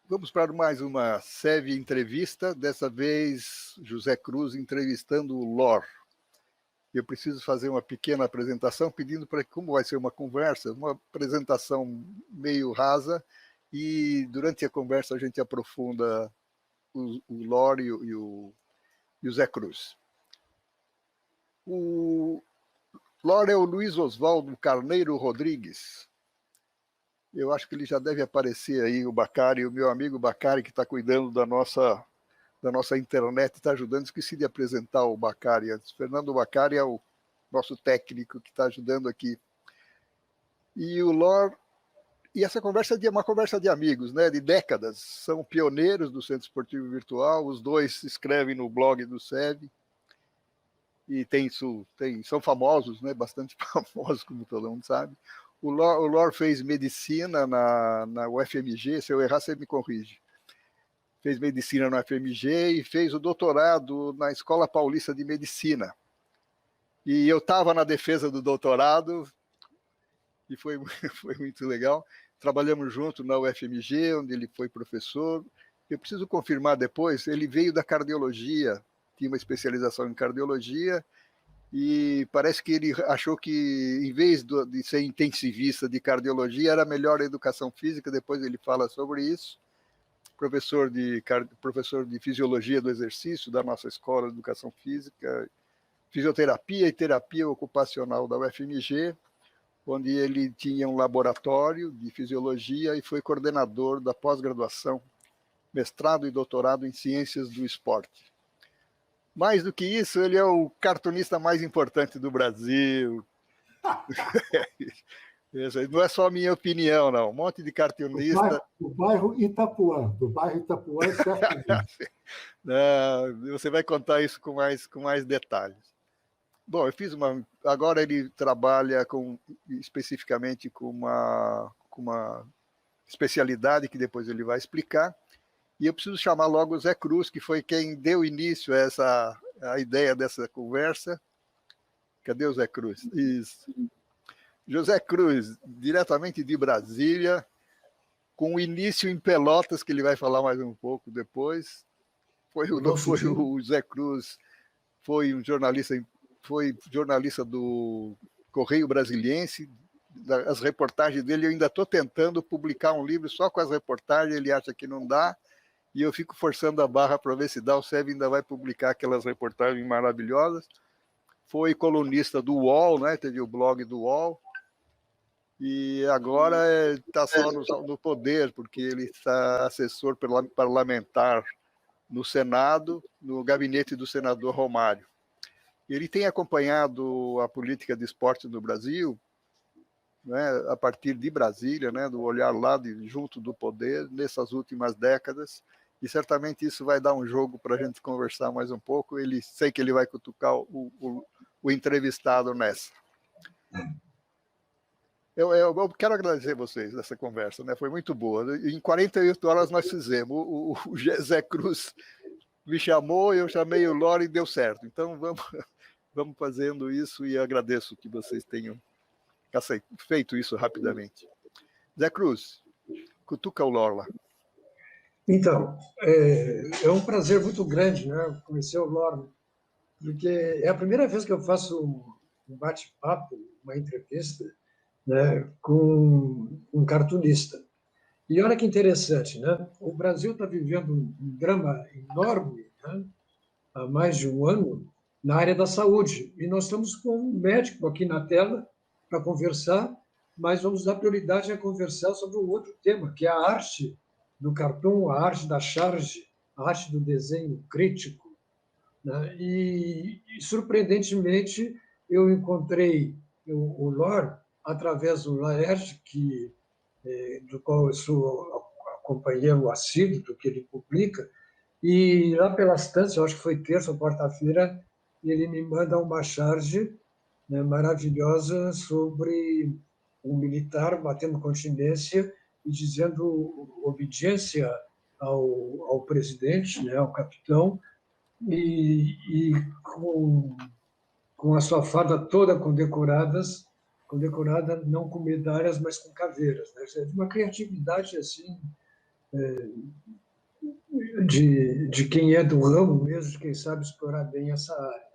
Vamos para mais uma SEV entrevista, dessa vez José Cruz entrevistando o LOR. Eu preciso fazer uma pequena apresentação, pedindo para como vai ser uma conversa, uma apresentação meio rasa, e durante a conversa a gente aprofunda o LOR e o Zé Cruz. O LOR é o Luiz Oswaldo Carneiro Rodrigues. Eu acho que ele já deve aparecer aí, o Bacari, o meu amigo Bacari, que está cuidando da nossa internet, está ajudando. Esqueci de apresentar o Bacari antes. Fernando Bacari é o nosso técnico que está ajudando aqui. E o LOR, e essa conversa é uma conversa de amigos, né, de décadas. São pioneiros do Centro Esportivo Virtual, os dois escrevem no blog do SEV, e são famosos, né, bastante famosos, como todo mundo sabe. O LOR fez medicina na UFMG, se eu errar, você me corrige. Fez medicina na UFMG e fez o doutorado na Escola Paulista de Medicina. E eu estava na defesa do doutorado, e foi muito legal. Trabalhamos junto na UFMG, onde ele foi professor. Eu preciso confirmar depois, ele veio da cardiologia, tinha uma especialização em cardiologia, e parece que ele achou que, em vez de ser intensivista de cardiologia, era melhor a educação física. Depois ele fala sobre isso. Professor de fisiologia do exercício da nossa escola de educação física, fisioterapia e terapia ocupacional da UFMG, onde ele tinha um laboratório de fisiologia e foi coordenador da pós-graduação, mestrado e doutorado em ciências do esporte. Mais do que isso, ele é o cartunista mais importante do Brasil. Não é só a minha opinião, não. Um monte de cartunista. Do bairro Itapuã é certo. Não, você vai contar isso com mais detalhes. Bom, agora ele trabalha especificamente com uma especialidade que depois ele vai explicar. E eu preciso chamar logo o Zé Cruz, que foi quem deu início a ideia dessa conversa. Cadê o Zé Cruz? Isso. José Cruz, diretamente de Brasília, com início em Pelotas, que ele vai falar mais um pouco depois. O Zé Cruz foi jornalista do Correio Brasiliense. As reportagens dele, eu ainda estou tentando publicar um livro só com as reportagens, ele acha que não dá, e eu fico forçando a barra para ver se dá. O SEV ainda vai publicar aquelas reportagens maravilhosas. Foi colunista do UOL, né? Teve o blog do UOL, e agora está só no poder, porque ele está assessor parlamentar no Senado, no gabinete do senador Romário. Ele tem acompanhado a política de esporte no Brasil, né, a partir de Brasília, né, do olhar lá junto do poder, nessas últimas décadas, e certamente isso vai dar um jogo para a gente conversar mais um pouco. Sei que ele vai cutucar o entrevistado nessa. Eu quero agradecer vocês dessa conversa, né? Foi muito boa. Em 48 horas nós fizemos. O Zé Cruz me chamou, eu chamei o LOR e deu certo. Então vamos fazendo isso, e agradeço que vocês tenham feito isso rapidamente. Zé Cruz, cutuca o LOR lá. Então, é um prazer muito grande, né, conhecer o LOR, porque é a primeira vez que eu faço um bate-papo, uma entrevista, né, com um cartunista. E olha que interessante, né? O Brasil está vivendo um drama enorme, né, há mais de um ano, na área da saúde. E nós estamos com um médico aqui na tela para conversar, mas vamos dar prioridade a conversar sobre um outro tema, que é a arte do cartoon, a arte da charge, a arte do desenho crítico, né? E surpreendentemente, eu encontrei o LOR através do Laerte, do qual eu sou companheiro assíduo do que ele publica, e lá pelas tantas, eu acho que foi terça ou quarta-feira, ele me manda uma charge, né, maravilhosa sobre um militar batendo continência e dizendo obediência ao presidente, né, ao capitão, e com a sua farda toda condecorada não com medalhas, mas com caveiras, né? De uma criatividade assim de quem é do ramo mesmo, de quem sabe explorar bem essa área.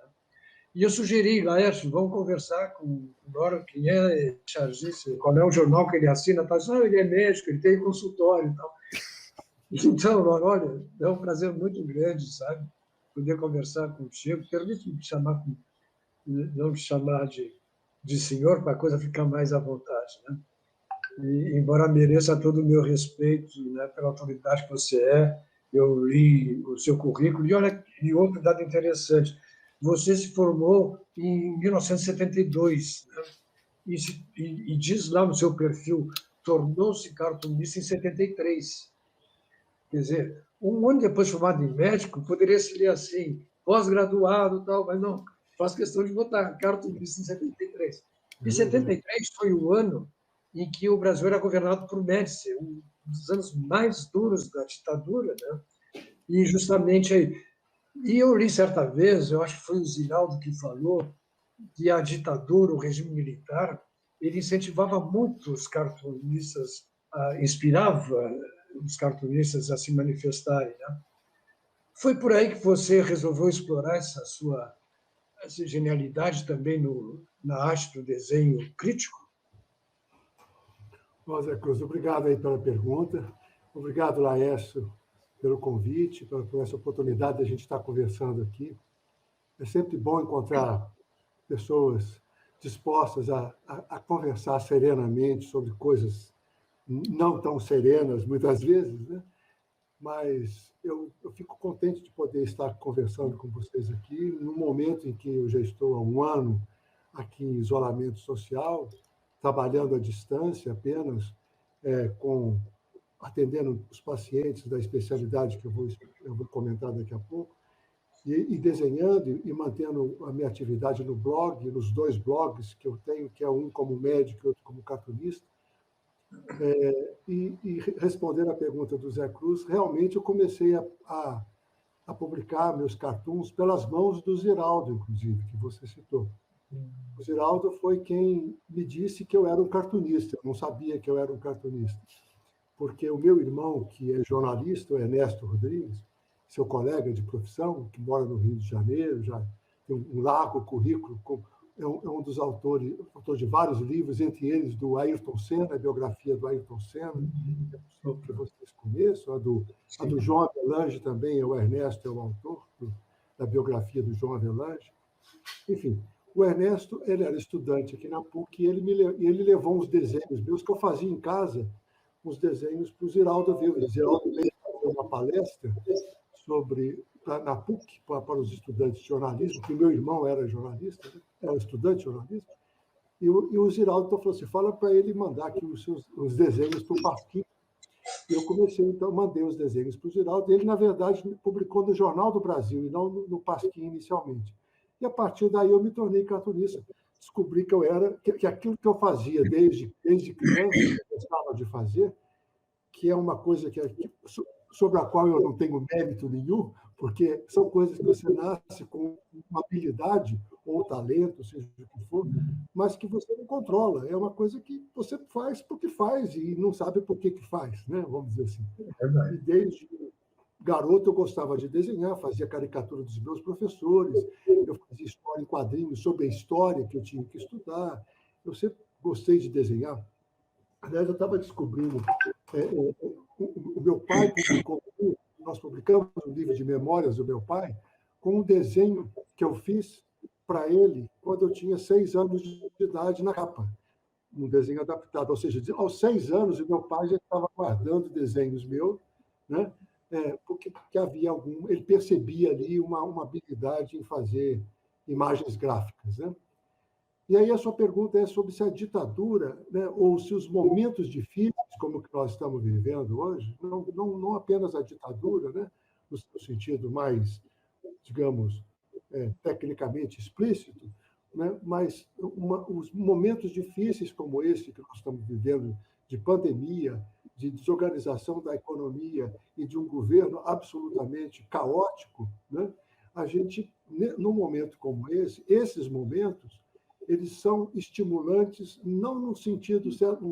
E eu sugeri, Laércio, vamos conversar com o Nora, quem é chargista, qual é o jornal que ele assina, tá? Ele é médico, ele tem consultório e tal. Então, Nora, olha, é um prazer muito grande, sabe, poder conversar contigo. Permite-me não me chamar de senhor, para a coisa ficar mais à vontade, né? E, embora mereça todo o meu respeito, né, pela autoridade que você é, eu li o seu currículo, e olha, e outro dado interessante, você se formou em 1972, né? E diz lá no seu perfil, tornou-se cartunista em 73. Quer dizer, um ano depois de formado em médico, poderia se ler assim, pós-graduado e tal, mas não, faz questão de botar cartunista em 73. E 73 foi o ano em que o Brasil era governado por Médici, um dos anos mais duros da ditadura, né? E justamente aí. E eu li certa vez, eu acho que foi o Ziraldo que falou, que a ditadura, o regime militar, ele incentivava muito os cartunistas, inspirava os cartunistas a se manifestarem, né? Foi por aí que você resolveu explorar essa genialidade também na arte do desenho crítico? Zé Cruz, obrigado aí pela pergunta. Obrigado, Laércio, pelo convite, por essa oportunidade de a gente estar conversando aqui. É sempre bom encontrar pessoas dispostas a conversar serenamente sobre coisas não tão serenas, muitas vezes, né? Mas eu fico contente de poder estar conversando com vocês aqui, no momento em que eu já estou há um ano aqui em isolamento social, trabalhando à distância apenas, atendendo os pacientes da especialidade que eu vou comentar daqui a pouco, e desenhando e mantendo a minha atividade no blog, nos 2 blogs que eu tenho, que é um como médico e outro como cartunista. E respondendo à pergunta do Zé Cruz, realmente eu comecei a publicar meus cartoons pelas mãos do Ziraldo, inclusive, que você citou. O Ziraldo foi quem me disse que eu era um cartunista. Eu não sabia que eu era um cartunista, porque o meu irmão, que é jornalista, o Ernesto Rodrigues, seu colega de profissão, que mora no Rio de Janeiro, já tem um largo currículo, é um dos autores de vários livros, entre eles do Ayrton Senna, a biografia do Ayrton Senna, que vocês conheçam, a do João Avelange também, o Ernesto é o autor da biografia do João Avelange. Enfim, o Ernesto, ele era estudante aqui na PUC, e ele levou uns desenhos meus que eu fazia em casa, uns desenhos para o Ziraldo ver. O Ziraldo veio fazer uma palestra na PUC, para os estudantes de jornalismo, que meu irmão era jornalista, né? Era estudante de jornalismo, e o Ziraldo falou assim, fala para ele mandar aqui os desenhos para o Pasquim. E eu comecei, então, mandei os desenhos para o Ziraldo, e ele, na verdade, publicou no Jornal do Brasil, e não no Pasquim inicialmente. E, a partir daí, eu me tornei cartunista. Descobri que aquilo que eu fazia desde criança, que eu gostava de fazer, que é uma coisa sobre a qual eu não tenho mérito nenhum, porque são coisas que você nasce com uma habilidade ou talento, seja o que for, mas que você não controla. É uma coisa que você faz porque faz e não sabe por que faz, né? Vamos dizer assim. E desde garoto eu gostava de desenhar, fazia caricatura dos meus professores, eu fazia história em quadrinhos sobre a história que eu tinha que estudar. Eu sempre gostei de desenhar. Aliás, eu estava descobrindo... o meu pai publicou, nós publicamos um livro de memórias do meu pai, com um desenho que eu fiz para ele quando eu tinha 6 anos de idade na capa. Um desenho adaptado. Ou seja, aos 6 anos, o meu pai já estava guardando desenhos meus, né? Porque havia ele percebia ali uma habilidade em fazer imagens gráficas, né? E aí a sua pergunta é sobre se a ditadura, né, ou se os momentos difíceis, como o que nós estamos vivendo hoje, não apenas a ditadura, né, no seu sentido mais, digamos, tecnicamente explícito, né, mas os momentos difíceis como esse que nós estamos vivendo, de pandemia, de desorganização da economia e de um governo absolutamente caótico, né, a gente, num momento como esses momentos, eles são estimulantes, não num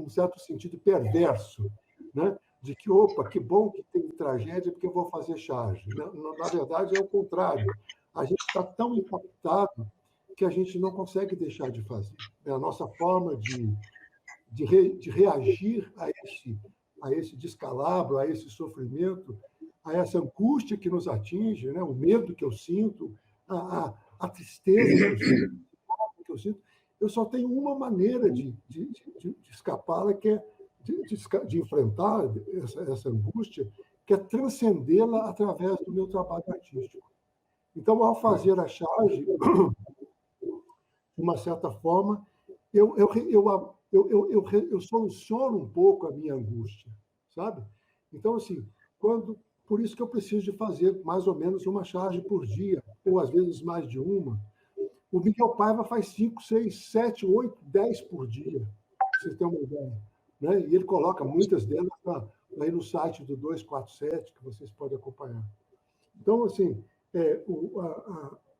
certo sentido perverso, né? de que, opa, que bom que tem tragédia, porque eu vou fazer charge. Na verdade, é o contrário. A gente está tão impactado que a gente não consegue deixar de fazer. É a nossa forma de reagir a esse descalabro, a esse sofrimento, a essa angústia que nos atinge, né? O medo que eu sinto, a tristeza que eu sinto. Eu só tenho uma maneira de escapá-la, que é de enfrentar essa angústia, que é transcendê-la através do meu trabalho artístico. Então, ao fazer a charge, de uma certa forma, eu soluciono um pouco a minha angústia, sabe? Então, assim, por isso que eu preciso de fazer mais ou menos uma charge por dia, ou às vezes mais de uma. O Miguel Paiva faz 5, 6, 7, 8, 10 por dia, pra vocês terem uma ideia. Né? E ele coloca muitas delas aí no site do 247, que vocês podem acompanhar. Então, assim,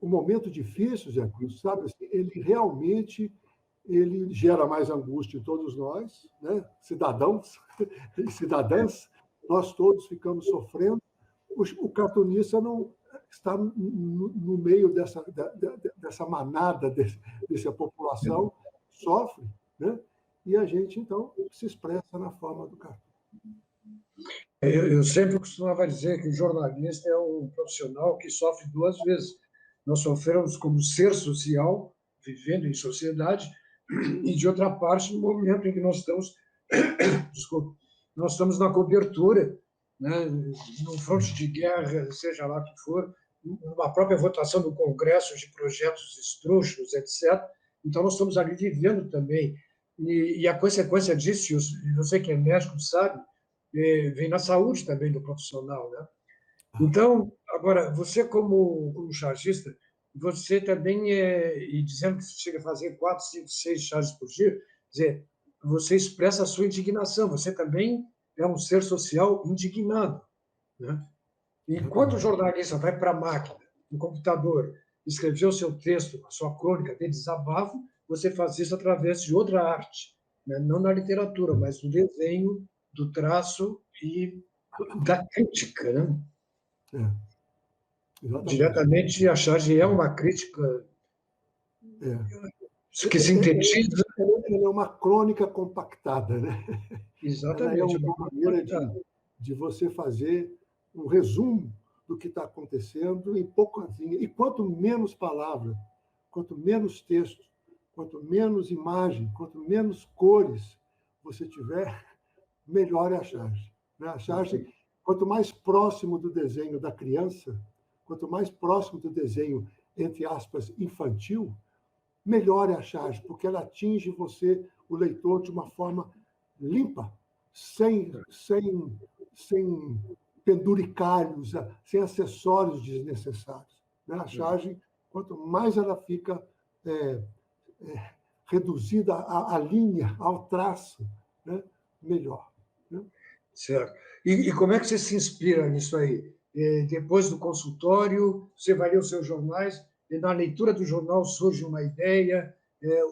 o momento difícil, Zé Cruz, sabe? Assim, ele realmente gera mais angústia em todos nós, né? Cidadãos e cidadãs, nós todos ficamos sofrendo. O cartunista não está no meio dessa manada, dessa população, sofre, né? E a gente, então, se expressa na forma do cartão. Eu sempre costumava dizer que o jornalista é um profissional que sofre duas vezes. Nós sofremos como ser social, vivendo em sociedade, e, de outra parte, no momento em que nós estamos, desculpa, nós estamos na cobertura, né, no fronte de guerra, seja lá o que for, uma própria votação do Congresso de projetos esdrúxulos, etc. Então, nós estamos ali vivendo também. E a consequência disso, e você que é médico sabe, vem na saúde também do profissional, né? Então, agora, você como chargista, você também, e dizendo que chega a fazer 4, 5, 6 charges por dia, quer dizer, você expressa a sua indignação, você também é um ser social indignado, né? Enquanto o jornalista vai para a máquina, no computador, escrever o seu texto, a sua crônica de desabafo, você faz isso através de outra arte, né? Não na literatura, mas do desenho, do traço e da crítica, né? Diretamente, a charge é uma crítica que sintetiza. Ela é uma crônica compactada, né? Exatamente. Ela é uma maneira de você fazer um resumo do que está acontecendo em pouquinho. E quanto menos palavra, quanto menos texto, quanto menos imagem, quanto menos cores você tiver, melhor é a charge. A charge, quanto mais próximo do desenho da criança, quanto mais próximo do desenho, entre aspas, infantil, melhor é a charge, porque ela atinge você, o leitor, de uma forma limpa, sem penduricalhos, sem acessórios desnecessários. A charge, quanto mais ela fica reduzida à linha, ao traço, né, melhor. Né? Certo. E como é que você se inspira nisso aí? Depois do consultório, você vai ler os seus jornais, e na leitura do jornal surge uma ideia,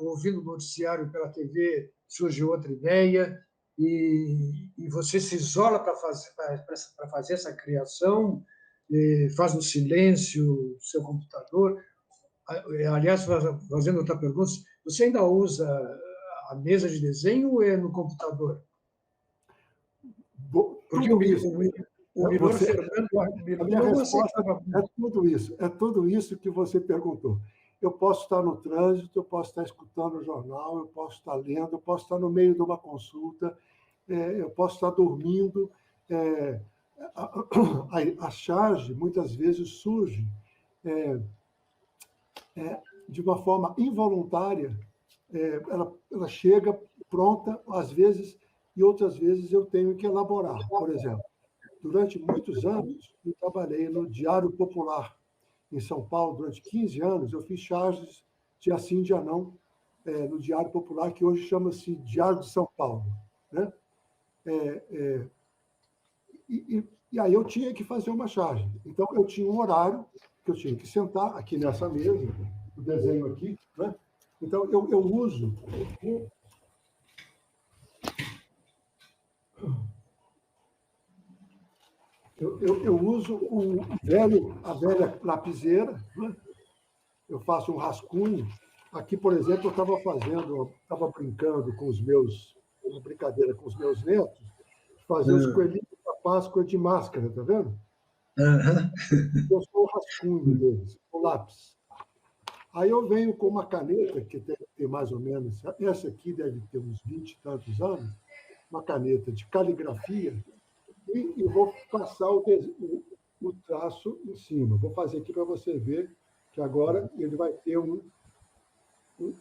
ouvindo o noticiário pela TV surge outra ideia, e você se isola para fazer essa criação, faz no silêncio o seu computador. Aliás, fazendo outra pergunta, você ainda usa a mesa de desenho ou é no computador? Porque a minha resposta é tudo isso que você perguntou. Eu posso estar no trânsito, eu posso estar escutando o jornal, eu posso estar lendo, eu posso estar no meio de uma consulta, eu posso estar dormindo. A charge, muitas vezes, surge de uma forma involuntária. Ela chega pronta, às vezes, e outras vezes eu tenho que elaborar. Por exemplo, durante muitos anos, eu trabalhei no Diário Popular, em São Paulo. Durante 15 anos, eu fiz charges de assim, de não, no Diário Popular, que hoje chama-se Diário de São Paulo. Né? E aí eu tinha que fazer uma charge. Então, eu tinha um horário que eu tinha que sentar aqui nessa mesa, o desenho aqui. Né? Então, eu uso... Eu uso a velha lapiseira, né? Eu faço um rascunho. Aqui, por exemplo, eu estava brincando com os meus, uma brincadeira com os meus netos, fazer os coelhinhos da Páscoa de máscara, tá vendo? Aham. Eu sou o rascunho deles, o lápis. Aí eu venho com uma caneta, que deve ter mais ou menos, essa aqui deve ter uns 20 e tantos anos, uma caneta de caligrafia, e vou passar o traço em cima. Vou fazer aqui para você ver que agora ele vai ter um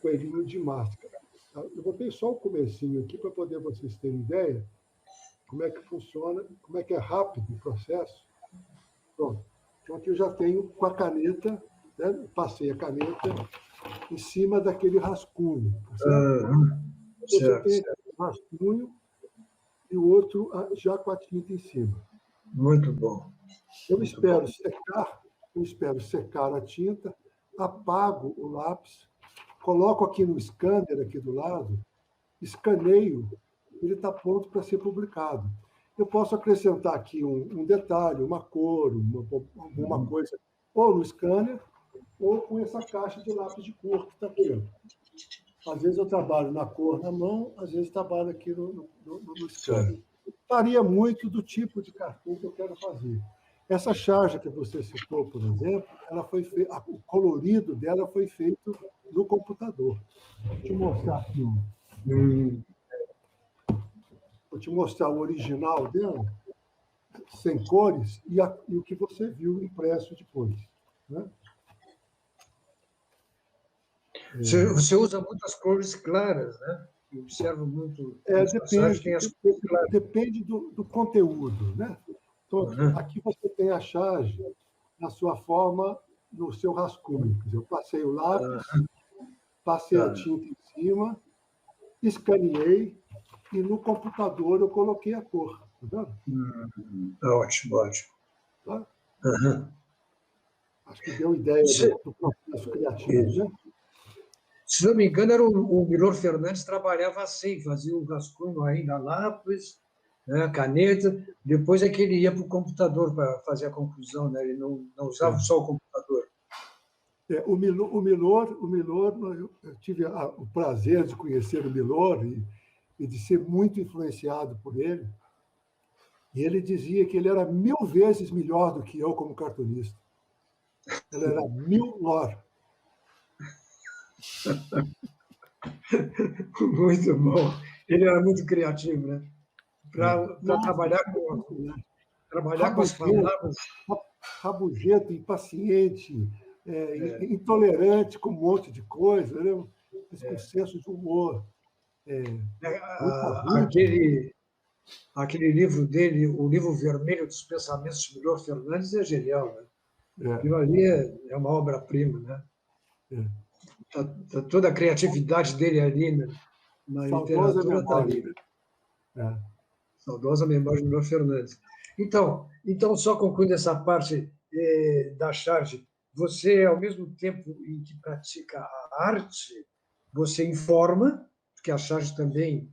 coelhinho de máscara. Eu botei só o comecinho aqui para poder vocês terem ideia como é que funciona, como é que é rápido o processo. Pronto. Então aqui eu já tenho com a caneta, né? Passei a caneta em cima daquele rascunho. Tá certo? Você tem um rascunho e o outro já com a tinta em cima. Muito bom. Eu espero secar a tinta, apago o lápis, coloco aqui no scanner, aqui do lado, escaneio, ele está pronto para ser publicado. Eu posso acrescentar aqui um detalhe, uma cor, alguma coisa, ou no scanner, ou com essa caixa de lápis de cor que está aqui. Ó. Às vezes eu trabalho na cor na mão, às vezes trabalho aqui no scanner. Varia muito do tipo de cartão que eu quero fazer. Essa charge que você citou, por exemplo, o colorido dela foi feito no computador. Vou te mostrar aqui. Vou te mostrar o original dela, sem cores, e o que você viu impresso depois. Né? Você usa muitas cores claras, né? Eu observo muito. Depende do conteúdo. Né? Então, aqui você tem a charge na sua forma, no seu rascunho. Quer dizer, eu passei o lápis, passei a tinta em cima, escaneei e no computador eu coloquei a cor. Tá vendo? Ótimo, ótimo. Tá? Acho que deu ideia do processo criativo. Né? Se não me engano, era o Milor Fernandes trabalhava assim, fazia o rascunho ainda lápis, né, caneta, depois é que ele ia para o computador para fazer a conclusão, né? Ele não usava só o computador. O Milor, eu tive o prazer de conhecer o Milor e de ser muito influenciado por ele. E ele dizia que ele era 1000 vezes melhor do que eu como cartunista. Ele era 1000 lor. Muito bom. Ele era muito criativo, né? Para trabalhar com as palavras. Rabugento, impaciente, intolerante com um monte de coisa, né? Com senso de humor. Aquele livro dele, o livro vermelho dos pensamentos de Milor Fernandes, é genial, né? Aquilo ali é uma obra-prima, né? Tá toda a criatividade dele ali, né? Na literatura está ali. Saudosa memória de Milor Fernandes. Então, só concluindo essa parte da charge, você, ao mesmo tempo em que pratica a arte, você informa, porque a charge também,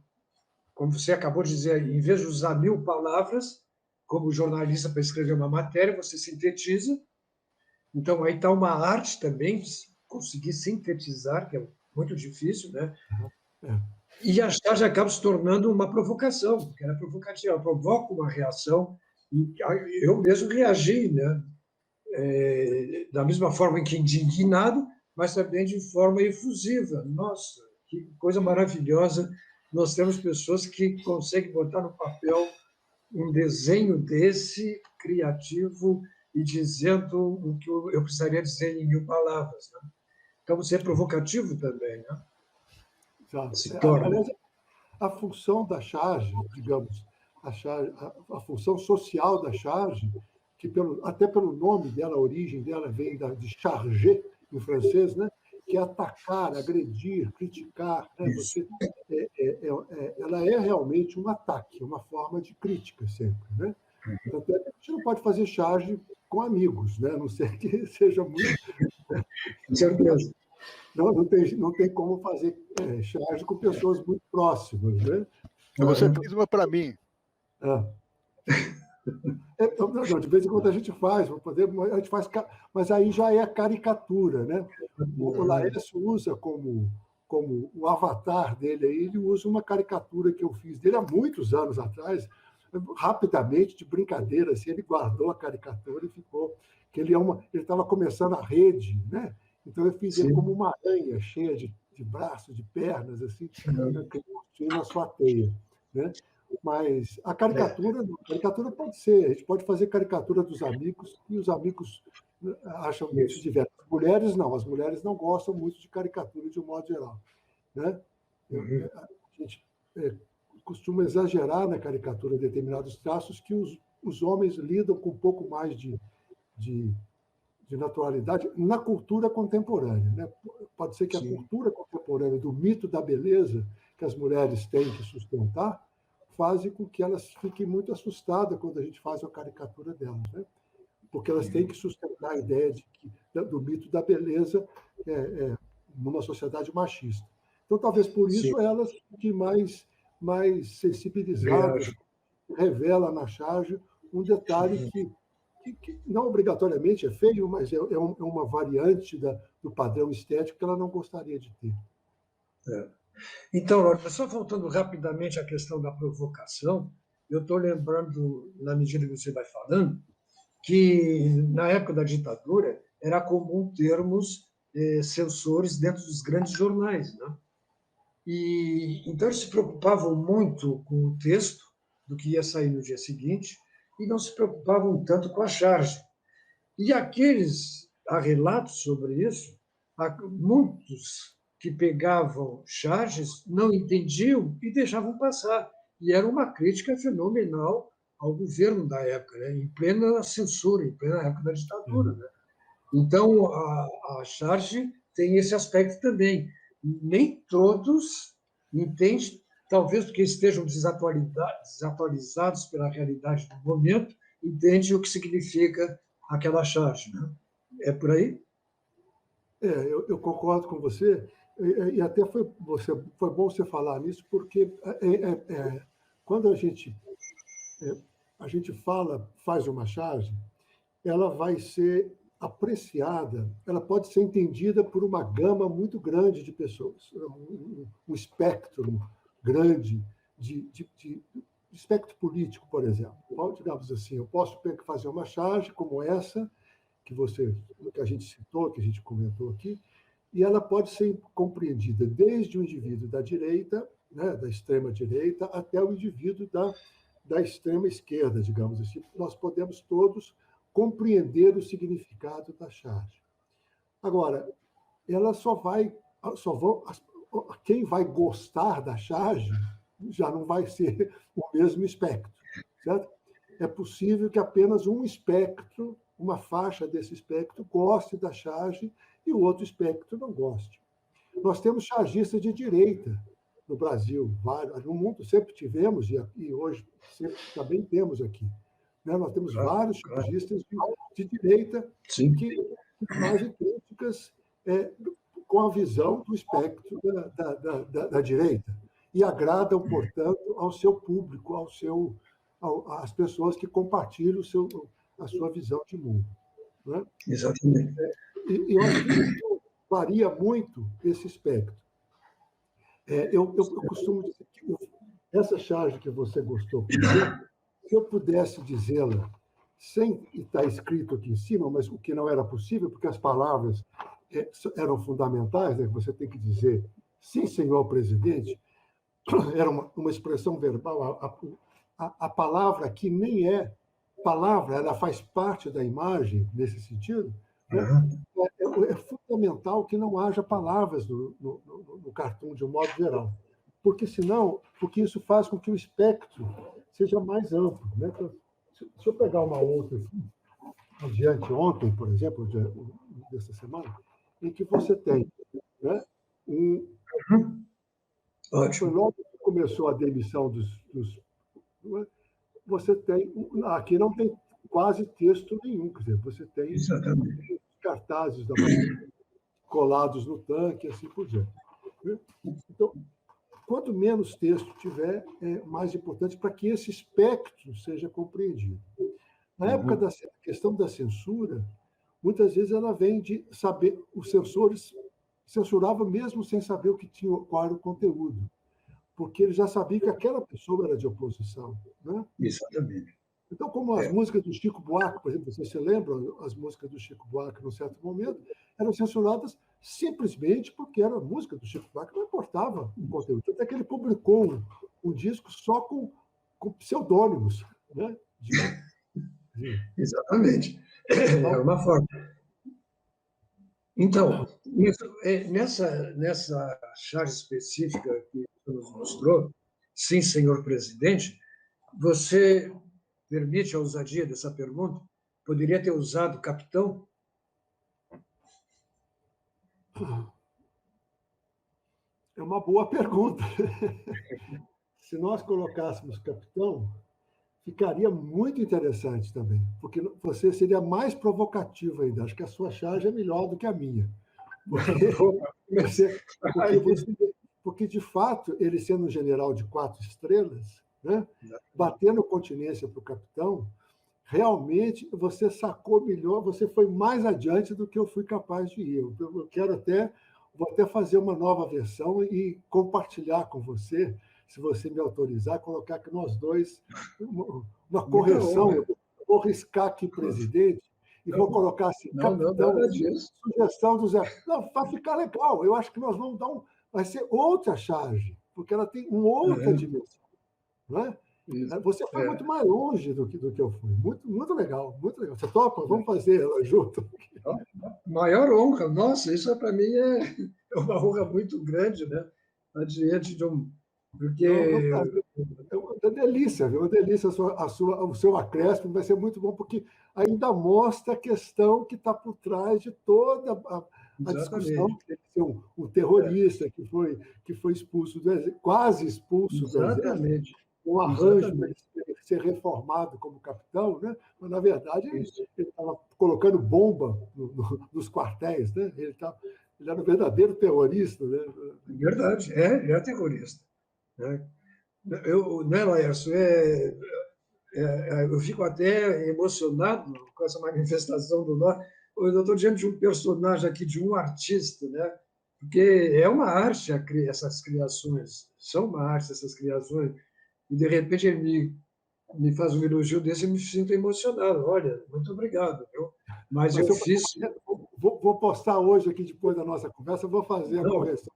como você acabou de dizer, em vez de usar 1000 palavras, como jornalista para escrever uma matéria, você sintetiza. Então, aí está uma arte também, conseguir sintetizar, que é muito difícil, né? E a charge acaba se tornando uma provocação, porque ela é provocativa, ela provoca uma reação. Eu mesmo reagi, né? Da mesma forma em que indignado, mas também de forma efusiva. Nossa, que coisa maravilhosa! Nós temos pessoas que conseguem botar no papel um desenho desse, criativo, e dizendo o que eu precisaria dizer em 1000 palavras. Né? Então, você é provocativo também, né? Se torna. Aliás, a função da charge, digamos, a função social da charge, que até pelo nome dela, a origem dela vem de charger, em francês, né? Que é atacar, agredir, criticar. Né? Ela é realmente um ataque, uma forma de crítica sempre. Né? Então, a gente não pode fazer charge com amigos, né? A não ser que seja muito... Com certeza. Não tem como fazer charge com pessoas muito próximas. Né? Você fez uma para mim. Não, de vez em quando a gente faz, mas aí já é a caricatura, né? O Laércio usa como o avatar dele aí, ele usa uma caricatura que eu fiz dele há muitos anos atrás, rapidamente, de brincadeira, assim, ele guardou a caricatura e ficou. Que ele estava começando a rede, né? Então eu fiz ele como uma aranha cheia de braços, de pernas, assim, construindo a sua teia, né? Mas a caricatura, não. A caricatura pode ser, a gente pode fazer caricatura dos amigos, e os amigos acham que se diverte. As mulheres não gostam muito de caricatura de um modo geral, né? A gente costuma exagerar na caricatura determinados traços que os homens lidam com um pouco mais de naturalidade na cultura contemporânea, né? Pode ser que a cultura contemporânea do mito da beleza que as mulheres têm que sustentar faz com que elas fiquem muito assustadas quando a gente faz uma caricatura delas, né? Porque elas têm que sustentar a ideia do mito da beleza numa sociedade machista. Então, talvez por isso elas fiquem mais sensibilizadas, revela na charge um detalhe que não obrigatoriamente é feio, mas é uma variante do padrão estético que ela não gostaria de ter. Então, Lorde, só voltando rapidamente à questão da provocação, eu estou lembrando, na medida que você vai falando, que na época da ditadura era comum termos censores dentro dos grandes jornais, né? E então eles se preocupavam muito com o texto do que ia sair no dia seguinte e não se preocupavam tanto com a charge. E há relatos sobre isso, muitos que pegavam charges não entendiam e deixavam passar. E era uma crítica fenomenal ao governo da época, né? Em plena censura, em plena época da ditadura, né? Então, a charge tem esse aspecto também. Nem todos entendem, talvez porque estejam desatualizados pela realidade do momento, entendem o que significa aquela charge, né? É por aí? Eu concordo com você, e até foi bom você falar nisso, porque quando a gente faz uma charge, ela vai ser apreciada, ela pode ser entendida por uma gama muito grande de pessoas, um espectro grande de espectro político, por exemplo. Digamos assim, eu posso fazer uma charge como essa, que a gente citou, que a gente comentou aqui, e ela pode ser compreendida desde o indivíduo da direita, né, da extrema direita, até o indivíduo da extrema esquerda, digamos assim. Nós podemos todos compreender o significado da charge. Agora, ela quem vai gostar da charge já não vai ser o mesmo espectro, certo? É possível que apenas um espectro, uma faixa desse espectro, goste da charge e o outro espectro não goste. Nós temos chargistas de direita no Brasil, no mundo sempre tivemos, e hoje sempre também temos aqui. Nós temos vários chargistas de direita que fazem críticas com a visão do espectro da direita e agradam, portanto, ao seu público, às pessoas que compartilham a sua visão de mundo. Né? Exatamente. E eu acho que isso varia muito esse espectro. Eu costumo dizer que essa charge que você gostou, por exemplo, se eu pudesse dizê-la sem estar escrito aqui em cima, mas o que não era possível, porque as palavras eram fundamentais, né? Você tem que dizer sim, senhor presidente, era uma expressão verbal. A palavra aqui nem é palavra, ela faz parte da imagem, nesse sentido. Né? É fundamental que não haja palavras no cartoon, de um modo geral. Porque isso faz com que o espectro seja mais amplo. Né? Se eu pegar uma outra adiante, ontem, por exemplo, dessa semana, em que você tem, né, foi logo que começou a demissão você tem, aqui não tem quase texto nenhum, quer dizer, você tem cartazes colados no tanque, assim por diante. Então, quanto menos texto tiver, é mais importante para que esse espectro seja compreendido. Na época da questão da censura, muitas vezes ela vem de saber, os censores censuravam mesmo sem saber o que tinha, qual era o conteúdo, porque ele já sabia que aquela pessoa era de oposição, né? Exatamente. Então, como as músicas do Chico Buarque, por exemplo, você se lembra, as músicas do Chico Buarque, num certo momento, eram censuradas simplesmente porque era a música do Chico Buarque, não importava o conteúdo. Até que ele publicou um disco só com pseudônimos, né? Exatamente. Era uma forma. Então, nessa charge específica que você nos mostrou, sim, senhor presidente, você permite a ousadia dessa pergunta? Poderia ter usado capitão? É uma boa pergunta. Se nós colocássemos capitão, ficaria muito interessante também, porque você seria mais provocativo ainda. Acho que a sua charge é melhor do que a minha. Porque de fato, ele sendo um general de 4 estrelas, né, batendo continência para o capitão, realmente você sacou melhor, você foi mais adiante do que eu fui capaz de ir. Eu quero vou até fazer uma nova versão e compartilhar com você, se você me autorizar, colocar aqui nós dois uma correção. Eu vou riscar aqui presidente e vou colocar assim, capitão, sugestão do Zé. Não, vai ficar legal. Eu acho que nós vamos dar vai ser outra charge, porque ela tem uma outra dimensão. Não é? Você foi muito mais longe do que eu fui. Muito, muito legal, muito legal. Você topa? Vamos fazer ela junto. Maior honra. Nossa, isso para mim é uma honra muito grande, né? Adiante de um... Porque... É uma delícia, viu? Uma delícia o seu acréscimo, vai ser muito bom, porque ainda mostra a questão que está por trás de toda a discussão, que tem que ser um terrorista que foi expulso quase expulso do exército, um arranjo para ele ser reformado como capitão, né? Mas, na verdade, ele estava colocando bomba nos quartéis, né? Ele era um verdadeiro terrorista. Né? Verdade, ele é terrorista. Né? Né, Laércio, eu fico até emocionado com essa manifestação do Norte. Eu estou diante de um personagem aqui, de um artista, né? Porque é uma arte essas criações, são uma arte essas criações, e de repente ele me faz um elogio desse e me sinto emocionado. Olha, muito obrigado. Mas eu fiz... Vou postar hoje aqui, depois da nossa conversa, vou fazer a correção.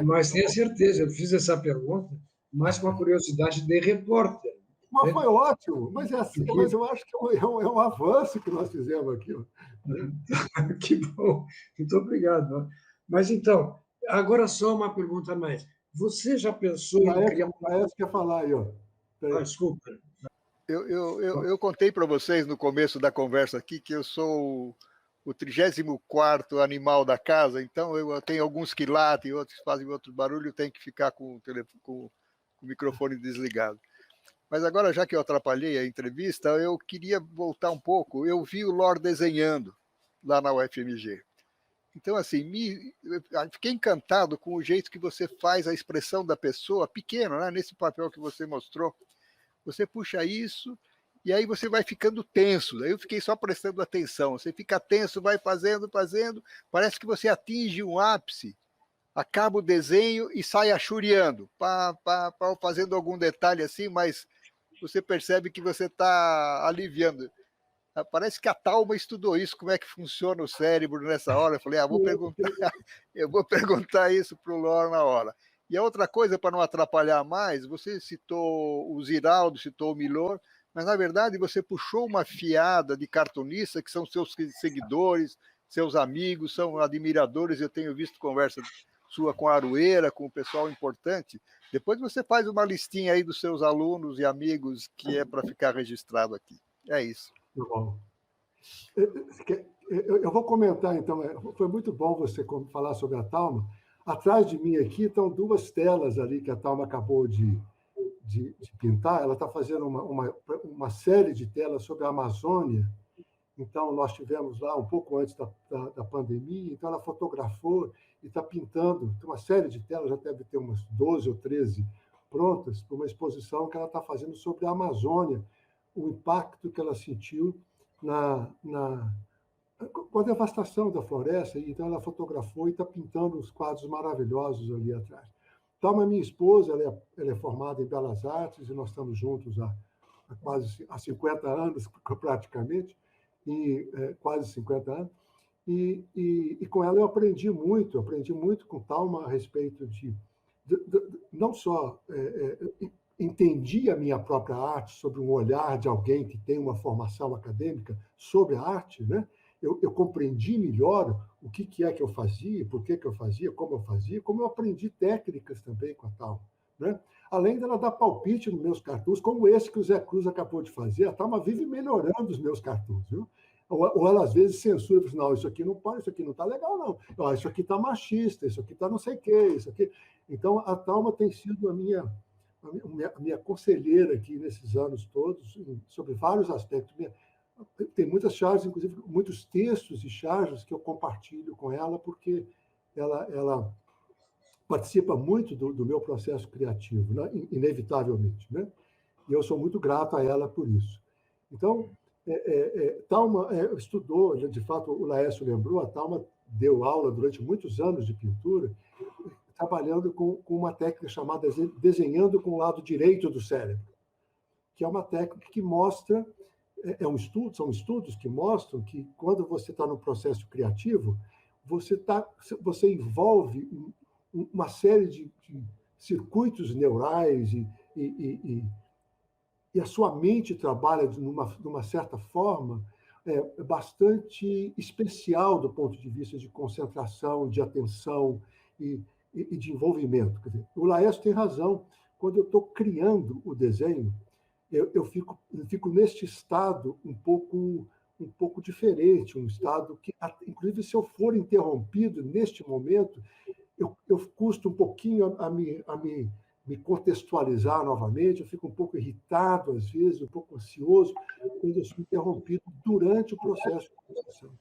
Mas tenha certeza, eu fiz essa pergunta mais com a curiosidade de repórter. Mas foi ótimo, mas eu acho que é um avanço que nós fizemos aqui. Que bom, muito obrigado. Mas então, agora só uma pergunta a mais. Você já pensou em criar... Laércio quer falar aí, ó. Desculpa. Eu contei para vocês no começo da conversa aqui que eu sou o 34º animal da casa, então eu tenho alguns que latem, outros fazem outro barulho, eu tenho que ficar com o microfone desligado. Mas agora, já que eu atrapalhei a entrevista, eu queria voltar um pouco. Eu vi o Lorde desenhando lá na UFMG. Então, assim, fiquei encantado com o jeito que você faz a expressão da pessoa, pequeno, né? Nesse papel que você mostrou. Você puxa isso e aí você vai ficando tenso. Daí eu fiquei só prestando atenção. Você fica tenso, vai fazendo, parece que você atinge um ápice, acaba o desenho e sai achuriando, fazendo algum detalhe assim, mas você percebe que você está aliviando. Parece que a Thalma estudou isso, como é que funciona o cérebro nessa hora. Eu falei, eu vou perguntar isso para o Lorde na hora. E a outra coisa, para não atrapalhar mais, você citou o Ziraldo, citou o Milor, mas, na verdade, você puxou uma fiada de cartunista, que são seus seguidores, seus amigos, são admiradores. Eu tenho visto conversa sua com a Aroeira, com o pessoal importante. Depois você faz uma listinha aí dos seus alunos e amigos, que é para ficar registrado aqui. É isso. Bom. Eu vou comentar, então. Foi muito bom você falar sobre a Thalma. Atrás de mim aqui estão 2 telas ali que a Thalma acabou de pintar. Ela está fazendo uma série de telas sobre a Amazônia. Então, nós tivemos lá um pouco antes da pandemia, então ela fotografou e está pintando. Tem uma série de telas, já deve ter umas 12 ou 13 prontas, para uma exposição que ela está fazendo sobre a Amazônia, o impacto que ela sentiu com a devastação da floresta. Então, ela fotografou e está pintando uns quadros maravilhosos ali atrás. Thalma, minha esposa, ela é formada em Belas Artes e nós estamos juntos há quase 50 anos, praticamente, quase 50 anos. E com ela eu aprendi muito com Thalma a respeito de não só entendi a minha própria arte sob um olhar de alguém que tem uma formação acadêmica sobre a arte, né? Eu compreendi melhor o que é que eu fazia, por que eu fazia, como eu aprendi técnicas também com a Thalma, né? Além dela dar palpite nos meus cartoons, como esse que o Zé Cruz acabou de fazer, a Thalma vive melhorando os meus cartoons, viu? Ou ela, às vezes, censura, diz, não, isso aqui não pode, isso aqui não está legal, não. Ó, isso aqui está machista, isso aqui está não sei o quê, isso aqui... Então, a Thalma tem sido a minha conselheira aqui nesses anos todos, sobre vários aspectos. Tem muitas charges, inclusive muitos textos e charges que eu compartilho com ela, porque ela participa muito do meu processo criativo, né? Inevitavelmente, né? E eu sou muito grato a ela por isso. Então, Thalma estudou, de fato, o Laércio lembrou, a Thalma deu aula durante muitos anos de pintura, trabalhando com uma técnica chamada desenhando com o lado direito do cérebro, que é uma técnica que mostra, são estudos que mostram que quando você está no processo criativo, você envolve uma série de circuitos neurais e a sua mente trabalha de uma certa forma bastante especial do ponto de vista de concentração, de atenção e de envolvimento. Quer dizer, o Laércio tem razão. Quando eu estou criando o desenho, eu fico neste estado um pouco diferente, um estado que, inclusive, se eu for interrompido neste momento, eu custo um pouquinho a me contextualizar novamente, eu fico um pouco irritado, às vezes, um pouco ansioso, quando eu sou interrompido durante o processo de criação,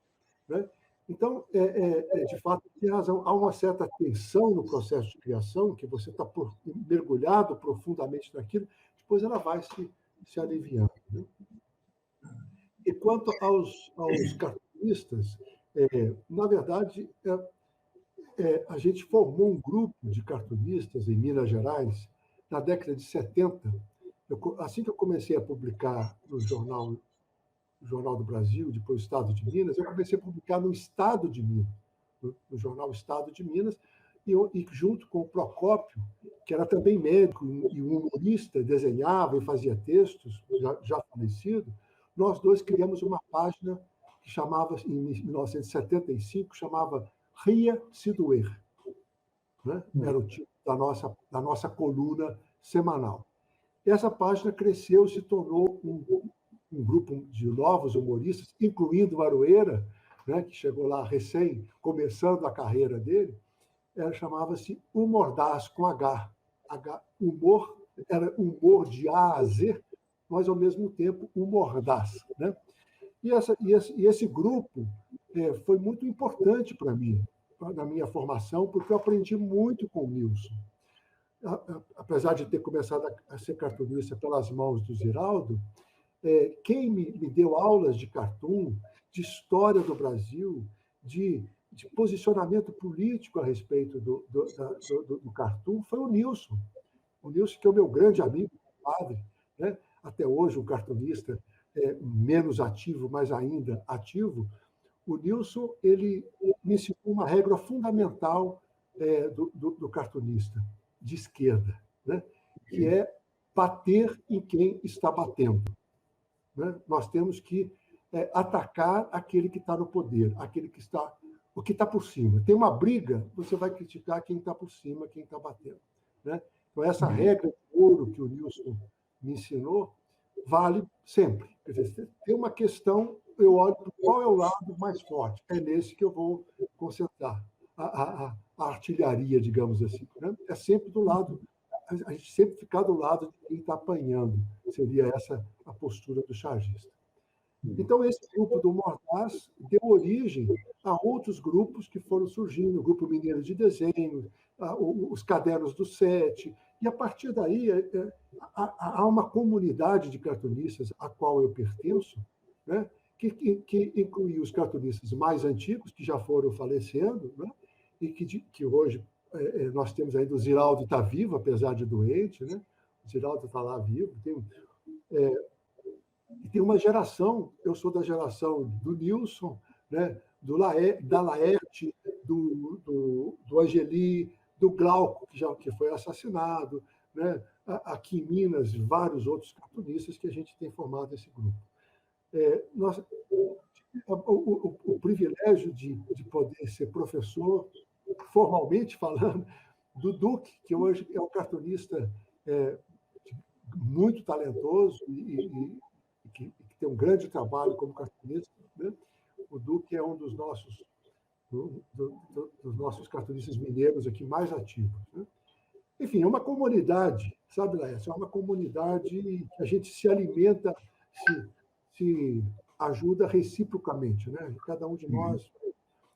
né? Então, de fato, tem razão, há uma certa tensão no processo de criação, que você está mergulhado profundamente naquilo, depois ela vai se aliviando, né? E quanto aos cartunistas, na verdade, a gente formou um grupo de cartunistas em Minas Gerais na década de 70. Assim que eu comecei a publicar no Jornal do Brasil, depois o Estado de Minas, eu comecei a publicar no Estado de Minas, no jornal Estado de Minas, e junto com o Procópio, que era também médico e humorista, desenhava e fazia textos, já falecido, nós dois criamos uma página que chamava, em 1975, chamava Ria Se Doer, né? Era o título da nossa coluna semanal. Essa página cresceu, se tornou um grupo de novos humoristas, incluindo o Aroeira, né, que chegou lá recém, começando a carreira dele. Ela chamava-se Humordaz, com H. Humor, era humor de A a Z, mas, ao mesmo tempo, humordaz, né? E esse grupo foi muito importante para mim, na minha formação, porque eu aprendi muito com o Nilson. Apesar de ter começado a ser cartunista pelas mãos do Ziraldo, quem me deu aulas de cartoon, de história do Brasil, de posicionamento político a respeito do cartoon, foi o Nilson. O Nilson, que é o meu grande amigo, padre, né? Até hoje um cartunista menos ativo, mas ainda ativo. O Nilson, ele me ensinou uma regra fundamental do cartunista de esquerda, né? Que é bater em quem está batendo, né? Nós temos que atacar aquele que está no poder, o que está por cima. Tem uma briga, você vai criticar quem está por cima, quem está batendo, né? Então, essa regra de ouro que o Nilson me ensinou vale sempre. Quer dizer, tem uma questão, eu olho para qual é o lado mais forte. É nesse que eu vou concentrar a artilharia, digamos assim, né? É sempre do lado, a gente sempre ficar do lado de quem está apanhando. Seria essa a postura do chargista. Então, esse grupo do Mordaz deu origem a outros grupos que foram surgindo, o Grupo Mineiro de Desenho, os Cadernos do Sete, e a partir daí há uma comunidade de cartunistas a qual eu pertenço, né, que inclui os cartunistas mais antigos, que já foram falecendo, né, e que hoje nós temos ainda o Ziraldo está vivo, apesar de doente, né? O Ziraldo está lá vivo. Tem uma geração, eu sou da geração do Nilson, né? Da Laerte, do Angeli, do Glauco, que foi assassinado, né? Aqui em Minas, vários outros cartunistas que a gente tem formado esse grupo. O privilégio de poder ser professor, formalmente falando, do Duque, que hoje é um cartunista muito talentoso e que tem um grande trabalho como cartunista, né? O Duque é um dos nossos cartunistas mineiros aqui mais ativos, né? Enfim, é uma comunidade, sabe, Laércio? É uma comunidade que a gente se alimenta, se ajuda reciprocamente, né? Cada um de nós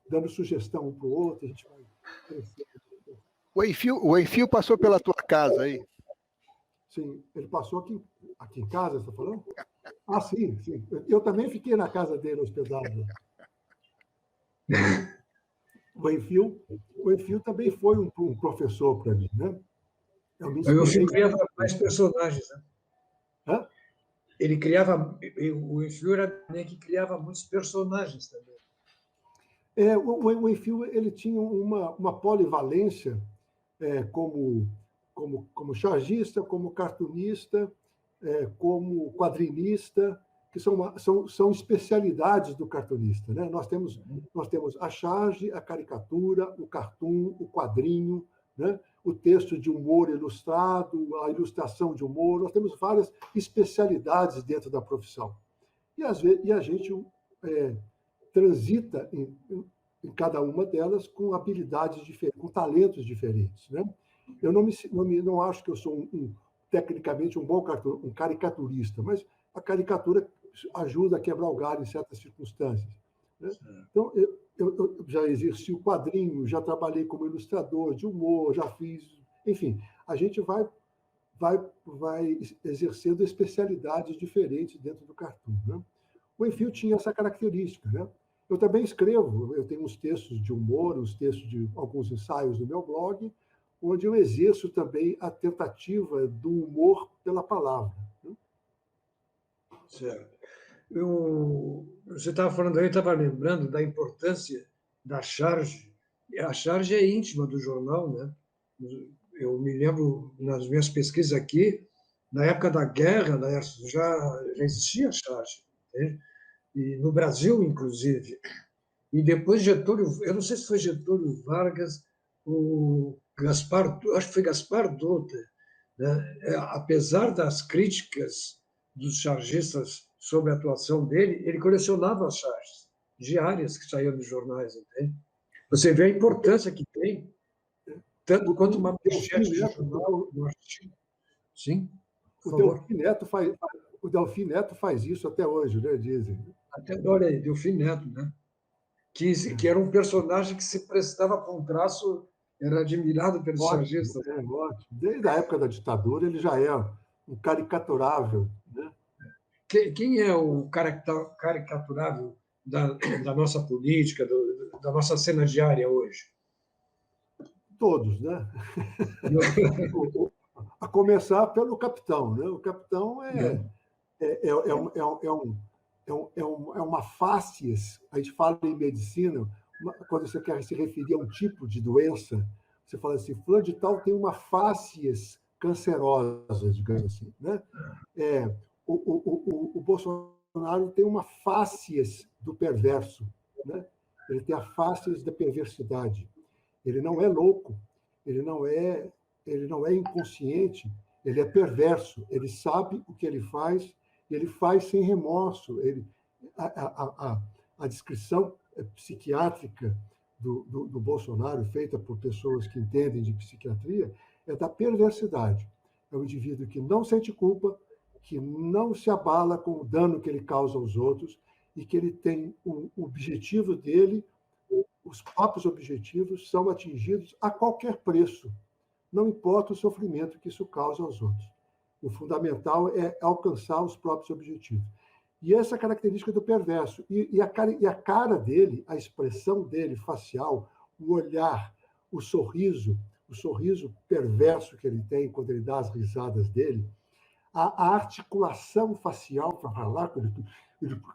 dando sugestão um para o outro, a gente vai crescendo. O Enfio passou pela tua casa aí? Sim, ele passou aqui em casa, você está falando? Ah, sim, sim. Eu também fiquei na casa dele hospedado. O Enfio também foi um professor para mim, né? O Enfio criava mais personagens, né? Hã? Ele criava, o Enfio era que criava muitos personagens também. O Enfio ele tinha uma polivalência como chargista, como cartunista, como quadrinista, que são especialidades do cartunista, né? Nós temos a charge, a caricatura, o cartoon, o quadrinho, né? O texto de humor ilustrado, a ilustração de humor. Nós temos várias especialidades dentro da profissão. E a gente transita em cada uma delas com habilidades diferentes, com talentos diferentes, né? Eu não acho que eu sou tecnicamente um bom caricaturista, mas a caricatura ajuda a quebrar o galho em certas circunstâncias, né? Então, eu já exerci o quadrinho, já trabalhei como ilustrador de humor, já fiz... Enfim, a gente vai exercendo especialidades diferentes dentro do cartoon, né? O Enfio tinha essa característica, né? Eu também escrevo, eu tenho uns textos de humor, uns textos de alguns ensaios no meu blog, onde eu exerço também a tentativa do humor pela palavra. Certo. Você estava falando aí, eu estava lembrando da importância da charge. A charge é íntima do jornal, né? Eu me lembro, nas minhas pesquisas aqui, na época da guerra, já existia a charge, né? E no Brasil, inclusive. E depois Getúlio, eu não sei se foi Getúlio Vargas, o Gaspar, acho que foi Gaspar Dota, né? Apesar das críticas dos chargistas sobre a atuação dele, ele colecionava as charges diárias que saíam dos jornais, entende? Você vê a importância que tem, tanto quanto uma manchete de jornal no artigo. Sim, por favor. O Delfim Neto faz isso até hoje, né, dizem. Até, olha aí, Delfim Neto, né? Que era um personagem que se prestava para um traço, era admirado pelos chargistas. Ótimo. Desde a época da ditadura, ele já é um caricaturável, né? Quem é o caricaturável da nossa política, da nossa cena diária hoje? Todos, né? A começar pelo capitão, né? O capitão é uma fácies. A gente fala em medicina, quando você quer se referir a um tipo de doença, você fala assim, fulano de tal tem uma fácies cancerosa, digamos assim, né? O Bolsonaro tem uma fácies do perverso, né? Ele tem a fácies da perversidade. Ele não é louco, ele não é inconsciente, ele é perverso. Ele sabe o que ele faz, e ele faz sem remorso. A descrição psiquiátrica do Bolsonaro, feita por pessoas que entendem de psiquiatria, é da perversidade. É um indivíduo que não sente culpa, que não se abala com o dano que ele causa aos outros e que ele tem o objetivo dele, os próprios objetivos são atingidos a qualquer preço, não importa o sofrimento que isso causa aos outros. O fundamental é alcançar os próprios objetivos. E essa é a característica do perverso. E a cara dele, a expressão dele facial, o olhar, o sorriso perverso que ele tem quando ele dá as risadas dele, a articulação facial para falar,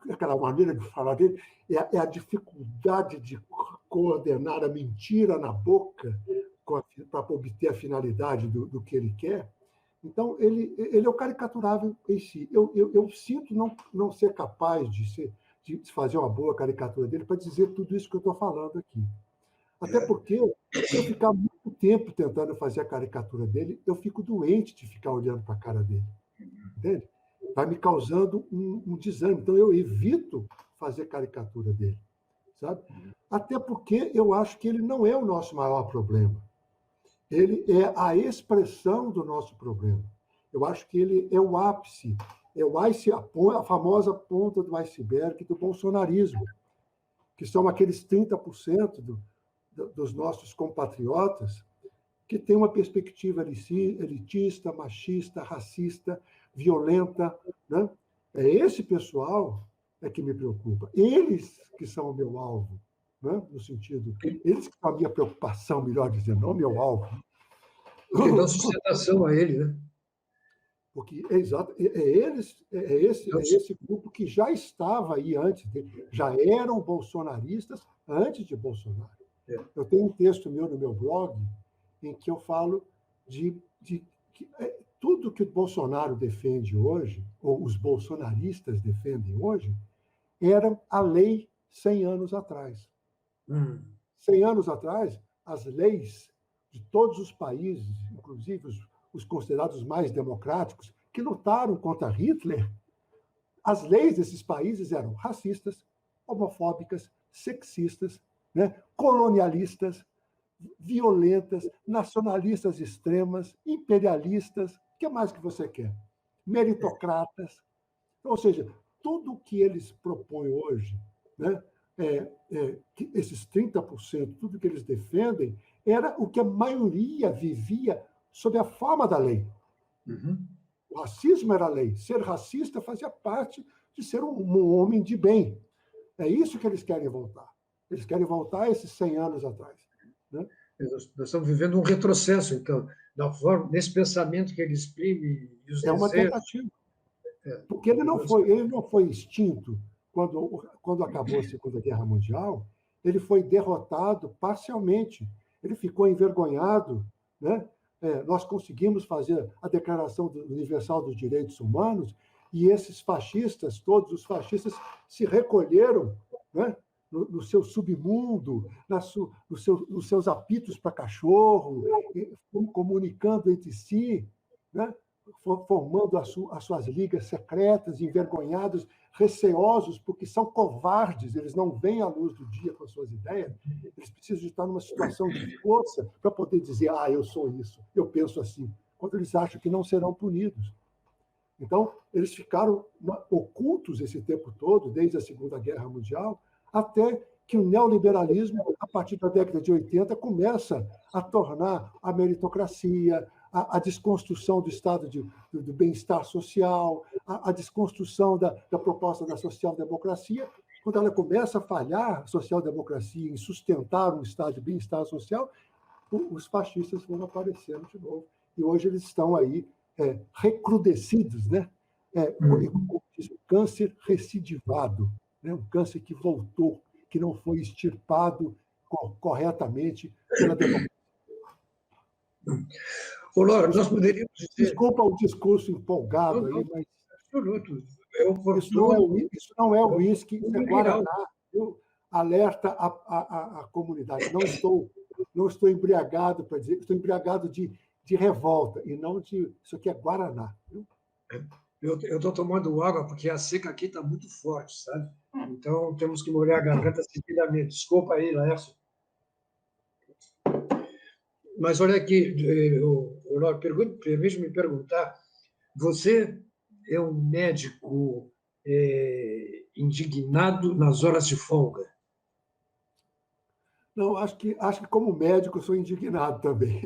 aquela maneira de falar dele, é a dificuldade de coordenar a mentira na boca para obter a finalidade do que ele quer. Então, ele é o caricaturável em si. Eu sinto não ser capaz de fazer uma boa caricatura dele para dizer tudo isso que eu estou falando aqui. Até porque, se eu ficar muito tempo tentando fazer a caricatura dele, eu fico doente de ficar olhando para a cara dele. Entende? Vai me causando um desânimo. Então, eu evito fazer caricatura dele. Sabe? Até porque eu acho que ele não é o nosso maior problema. Ele é a expressão do nosso problema. Eu acho que ele é o ápice, a famosa ponta do iceberg do bolsonarismo, que são aqueles 30% dos nossos compatriotas que têm uma perspectiva elitista, machista, racista, violenta. Né? É esse pessoal que me preocupa. Eles que são o meu alvo. Né? No sentido, eles que são a minha preocupação, melhor dizendo, não meu alvo. Porque dão sustentação a ele, né? Porque é exato, esse grupo que já estava aí antes dele, já eram bolsonaristas antes de Bolsonaro. Eu tenho um texto no meu blog em que eu falo de que tudo que o Bolsonaro defende hoje, ou os bolsonaristas defendem hoje, era a lei 100 anos atrás. 100 anos atrás, as leis de todos os países, inclusive os considerados mais democráticos, que lutaram contra Hitler, as leis desses países eram racistas, homofóbicas, sexistas, né, colonialistas, violentas, nacionalistas extremas, imperialistas, o que mais que você quer? Meritocratas. Ou seja, tudo o que eles propõem hoje, né, esses 30%, tudo que eles defendem, era o que a maioria vivia sob a forma da lei. O racismo era a lei. Ser racista fazia parte de ser um homem de bem. É isso que eles querem voltar. Eles querem voltar a esses 100 anos atrás. Né? Nós estamos vivendo um retrocesso, então, nesse pensamento que ele exprime e os uma desejos. tentativa. Porque ele não foi extinto quando acabou a Segunda Guerra Mundial, ele foi derrotado parcialmente. Ele ficou envergonhado. Né? Nós conseguimos fazer a Declaração Universal dos Direitos Humanos e esses fascistas, todos os fascistas, se recolheram, né, no seu submundo, nos seus apitos para cachorro, comunicando entre si, né, formando as suas ligas secretas, envergonhados, receosos, porque são covardes, eles não veem a luz do dia com as suas ideias, eles precisam estar numa situação de força para poder dizer, eu sou isso, eu penso assim, quando eles acham que não serão punidos. Então, eles ficaram ocultos esse tempo todo, desde a Segunda Guerra Mundial, até que o neoliberalismo, a partir da década de 80, começa a tornar a meritocracia, a desconstrução do estado do bem-estar social, a desconstrução da proposta da social-democracia. Quando ela começa a falhar, a social-democracia, em sustentar um estado de bem-estar social, os fascistas vão aparecendo de novo. E hoje eles estão aí recrudescidos, né? O câncer recidivado, né? Um câncer que voltou, que não foi extirpado corretamente pela democracia. Ô, Laura, nós poderíamos dizer... Desculpa o discurso empolgado aí, mas... Absoluto. Isso não é uísque, isso é Guaraná. Eu alerta a comunidade. Não estou embriagado para dizer, estou embriagado de revolta, e não de... Isso aqui é Guaraná. Viu? Eu estou tomando água porque a seca aqui está muito forte, sabe? Então, temos que molhar a garganta seguidamente. Desculpa aí, Laércio. Mas olha aqui, permite-me perguntar, você é um médico indignado nas horas de folga? Não, acho que como médico eu sou indignado também.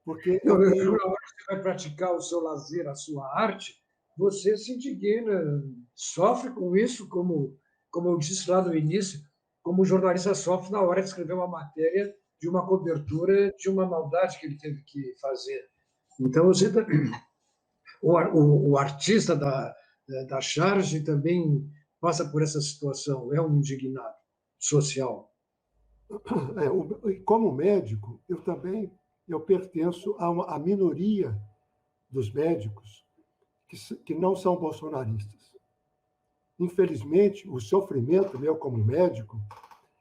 Porque Não, eu tenho. na hora que você vai praticar o seu lazer, a sua arte, você se indigna, sofre com isso, como eu disse lá no início, como o jornalista sofre na hora de escrever uma matéria de uma cobertura de uma maldade que ele teve que fazer. Então, o artista da charge também passa por essa situação, é um indignado social. Como médico, eu pertenço à minoria dos médicos que não são bolsonaristas. Infelizmente, o sofrimento meu como médico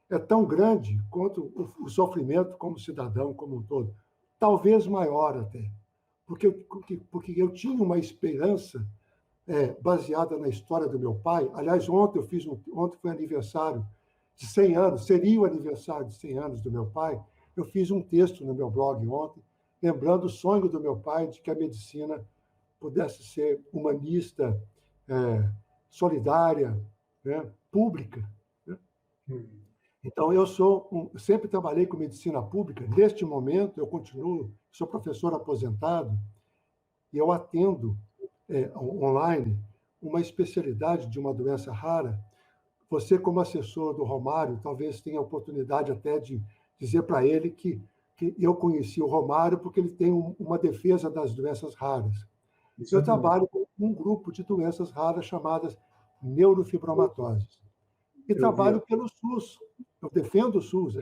é tão grande quanto o sofrimento como cidadão como um todo. Talvez maior até. Porque eu tinha uma esperança baseada na história do meu pai. Aliás, ontem foi aniversário de 100 anos, seria o aniversário de 100 anos do meu pai. Eu fiz um texto no meu blog ontem, lembrando o sonho do meu pai de que a medicina pudesse ser humanista, solidária, né, pública. Né? Então, sempre trabalhei com medicina pública. Neste momento, eu sou professor aposentado e eu atendo online uma especialidade de uma doença rara. Você, como assessor do Romário, talvez tenha a oportunidade até de dizer para ele que eu conheci o Romário porque ele tem uma defesa das doenças raras. Eu trabalho com um grupo de doenças raras chamadas neurofibromatoses. E trabalho pelo SUS. Eu defendo o SUS.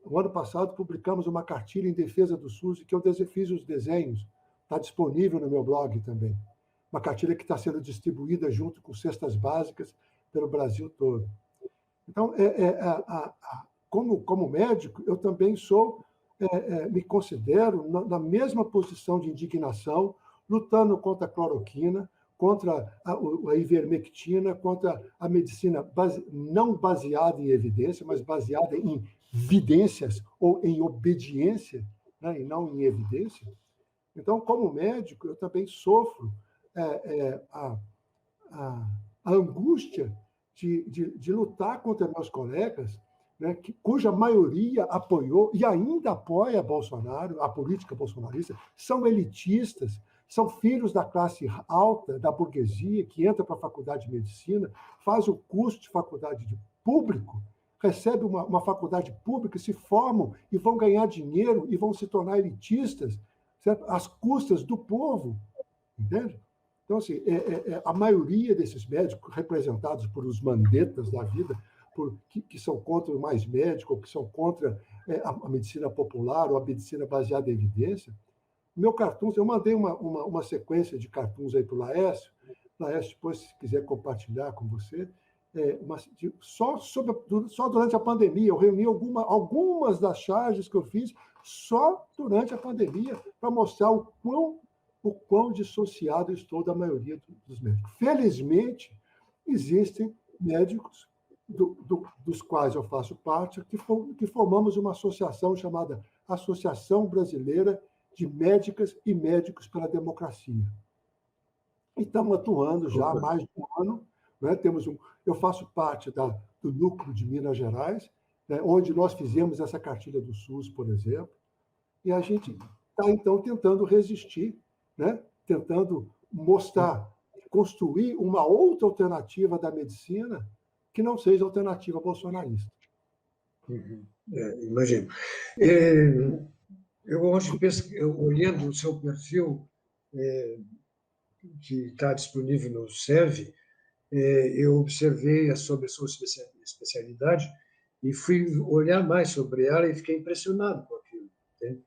No ano passado, publicamos uma cartilha em defesa do SUS e que eu fiz os desenhos. Está disponível no meu blog também. Uma cartilha que está sendo distribuída junto com cestas básicas pelo Brasil todo. Então, como médico, eu também me considero na mesma posição de indignação, lutando contra a cloroquina, contra a ivermectina, contra a medicina não baseada em evidência, mas baseada em evidências ou em obediência, né, e não em evidência. Então, como médico, eu também sofro a angústia de lutar contra meus colegas, né, cuja maioria apoiou e ainda apoia Bolsonaro, a política bolsonarista, são elitistas, são filhos da classe alta, da burguesia, que entra para a faculdade de medicina, faz o curso de faculdade público, recebe uma faculdade pública, se formam e vão ganhar dinheiro e vão se tornar elitistas, certo? Às custas do povo, entende? Então, assim, a maioria desses médicos, representados por os mandetas da vida, que são contra o mais médico, ou que são contra a medicina popular ou a medicina baseada em evidência, meu cartoons, eu mandei uma sequência de cartoons aí para o Laércio. Laércio, depois, se quiser compartilhar com você, só durante a pandemia, eu reuni algumas das charges que eu fiz só durante a pandemia, para mostrar o quão dissociado estou da maioria dos médicos. Felizmente, existem médicos, dos quais eu faço parte, que formamos uma associação chamada Associação Brasileira de Médicas e Médicos pela Democracia. E estamos atuando já há mais de um ano. Né? Eu faço parte do núcleo de Minas Gerais, né, onde nós fizemos essa cartilha do SUS, por exemplo, e a gente está, então, tentando resistir, né? Tentando mostrar, construir uma outra alternativa da medicina que não seja alternativa bolsonarista. Imagino. Eu hoje, olhando o seu perfil, que está disponível no SEV, eu observei sobre a sua especialidade e fui olhar mais sobre ela e fiquei impressionado com aquilo. Entende?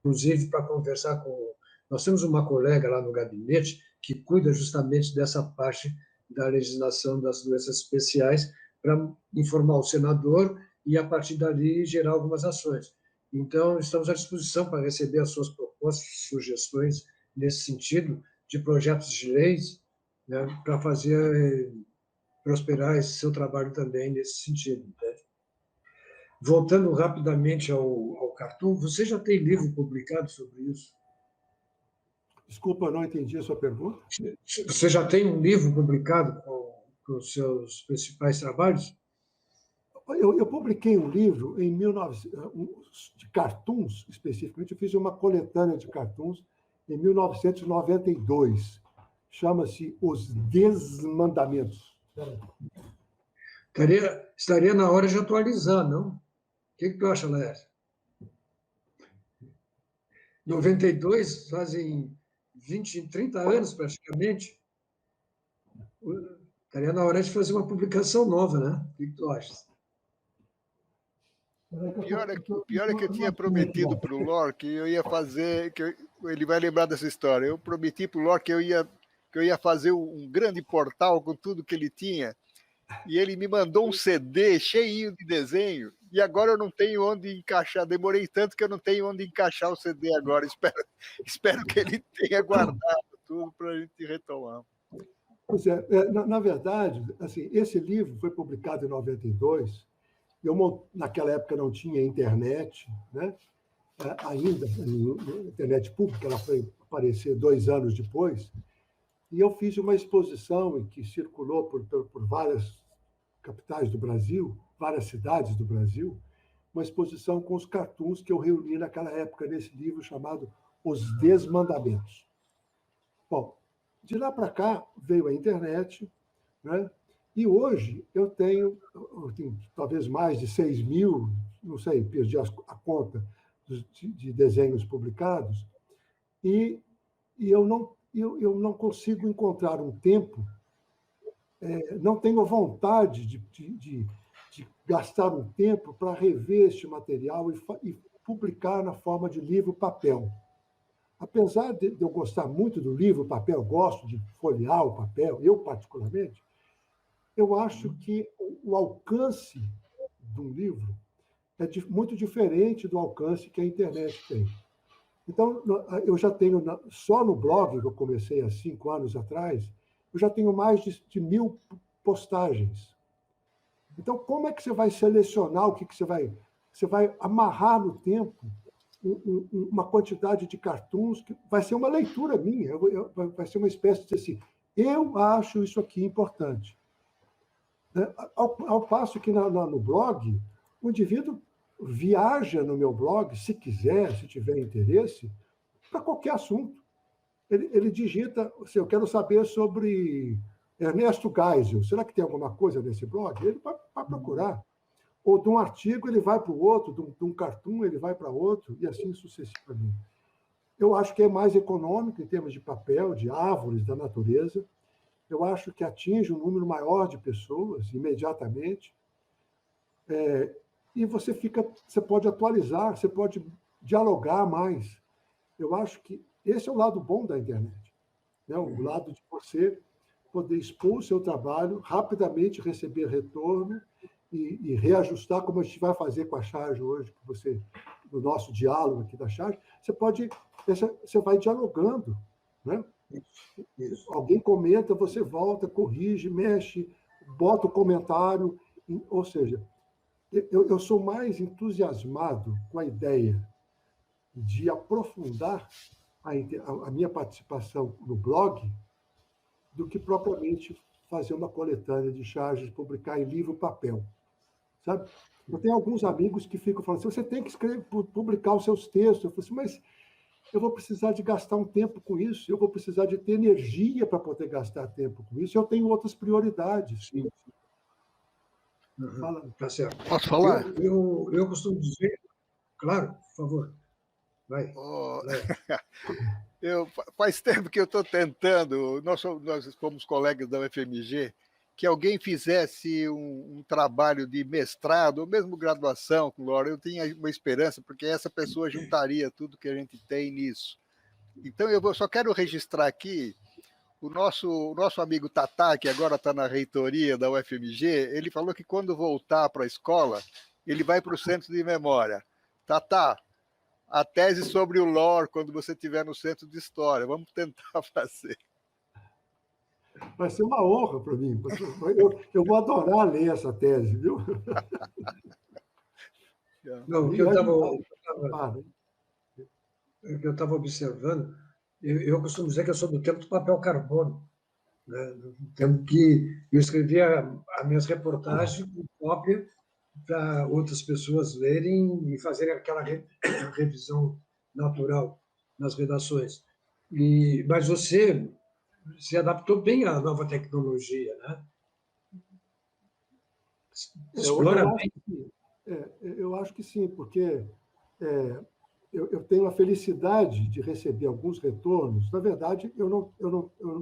Inclusive, para conversar com... Nós temos uma colega lá no gabinete que cuida justamente dessa parte da legislação das doenças especiais para informar o senador e, a partir dali, gerar algumas ações. Então, estamos à disposição para receber as suas propostas, sugestões nesse sentido, de projetos de leis, né, para fazer prosperar esse seu trabalho também nesse sentido. Né? Voltando rapidamente ao cartoon, você já tem livro publicado sobre isso? Desculpa, eu não entendi a sua pergunta. Você já tem um livro publicado com os seus principais trabalhos? Eu publiquei um livro em 1900, de cartoons, especificamente. Eu fiz uma coletânea de cartoons em 1992. Chama-se Os Desmandamentos. Estaria na hora de atualizar, não? O que tu acha, Laércio? 92, fazem 20, 30 anos praticamente. Estaria na hora de fazer uma publicação nova, né? O que tu acha? O pior é que eu tinha prometido para o Lor que eu ia fazer, ele vai lembrar dessa história. Eu prometi para o Lor que eu ia fazer um grande portal com tudo que ele tinha, e ele me mandou um CD cheio de desenho, e agora eu não tenho onde encaixar. Demorei tanto que eu não tenho onde encaixar o CD agora. Espero que ele tenha guardado tudo para a gente retomar. Pois é, na verdade, assim, esse livro foi publicado em 92. Naquela época não tinha internet, né? Ainda, internet pública, ela foi aparecer 2 anos depois, e eu fiz uma exposição que circulou por várias capitais do Brasil, várias cidades do Brasil, uma exposição com os cartoons que eu reuni naquela época nesse livro chamado Os Desmandamentos. Bom, de lá para cá veio a internet, né? E hoje eu tenho talvez mais de 6 mil, não sei, perdi a conta, de desenhos publicados, e eu não consigo encontrar um tempo, não tenho vontade de gastar um tempo para rever este material e publicar na forma de livro papel. Apesar de eu gostar muito do livro papel, gosto de folhear o papel, eu particularmente, eu acho que o alcance de um livro é muito diferente do alcance que a internet tem. Então, eu já tenho, só no blog, que eu comecei há 5 anos atrás, eu já tenho mais de 1.000 postagens. Então, como é que você vai selecionar o que você vai... Você vai amarrar no tempo uma quantidade de cartoons que vai ser uma leitura minha, vai ser uma espécie de assim, eu acho isso aqui importante. Ao passo que no blog, o indivíduo viaja no meu blog, se quiser, se tiver interesse, para qualquer assunto. Ele digita, assim, eu quero saber sobre Ernesto Geisel, será que tem alguma coisa nesse blog? Ele vai procurar. Ou de um artigo ele vai para o outro, de um cartoon ele vai para outro, e assim sucessivamente. Eu acho que é mais econômico em termos de papel, de árvores, da natureza. Eu acho que atinge um número maior de pessoas imediatamente. E você pode atualizar, você pode dialogar mais. Eu acho que esse é o lado bom da internet, né? O lado de você poder expor o seu trabalho, rapidamente receber retorno e reajustar, como a gente vai fazer com a charge hoje, no nosso diálogo aqui da charge. Você vai dialogando, né? Isso. Alguém comenta, você volta, corrige, mexe, bota o comentário. Ou seja, eu sou mais entusiasmado com a ideia de aprofundar a minha participação no blog do que propriamente fazer uma coletânea de charges, publicar em livro papel. Sabe? Eu tenho alguns amigos que ficam falando assim, você tem que publicar os seus textos. Eu falo assim, mas eu vou precisar de gastar um tempo com isso, eu vou precisar de ter energia para poder gastar tempo com isso, eu tenho outras prioridades. Sim. Fala. Tá certo. Posso falar? Eu costumo dizer... Claro, por favor. Vai. Faz tempo que eu estou tentando, nós fomos colegas da UFMG, que alguém fizesse um trabalho de mestrado, ou mesmo graduação com Laura. Eu tinha uma esperança, porque essa pessoa juntaria tudo que a gente tem nisso. Então, eu só quero registrar aqui o nosso amigo Tatá, que agora está na reitoria da UFMG, ele falou que quando voltar para a escola, ele vai para o centro de memória. Tatá, a tese sobre o lore, quando você estiver no centro de história, vamos tentar fazer. Vai ser uma honra para mim. Eu vou adorar ler essa tese, viu? Não, o que eu estava observando eu costumo dizer que eu sou do tempo do papel carbono, né? Do tempo que eu escrevia as minhas reportagens com cópia para outras pessoas lerem e fazerem aquela revisão natural nas redações. Mas você se adaptou bem à nova tecnologia, né? Explora bem. Eu acho que sim, porque eu tenho a felicidade de receber alguns retornos. Na verdade, no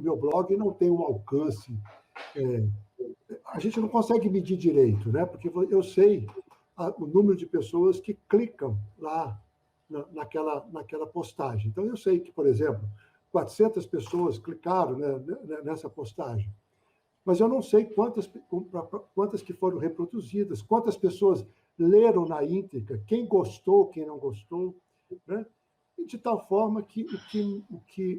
meu blog não tem um alcance. A gente não consegue medir direito, né? Porque eu sei o número de pessoas que clicam lá naquela postagem. Então, eu sei que, por exemplo, 400 pessoas clicaram, né, nessa postagem. Mas eu não sei quantas que foram reproduzidas, quantas pessoas leram na íntegra, quem gostou, quem não gostou, né? E de tal forma que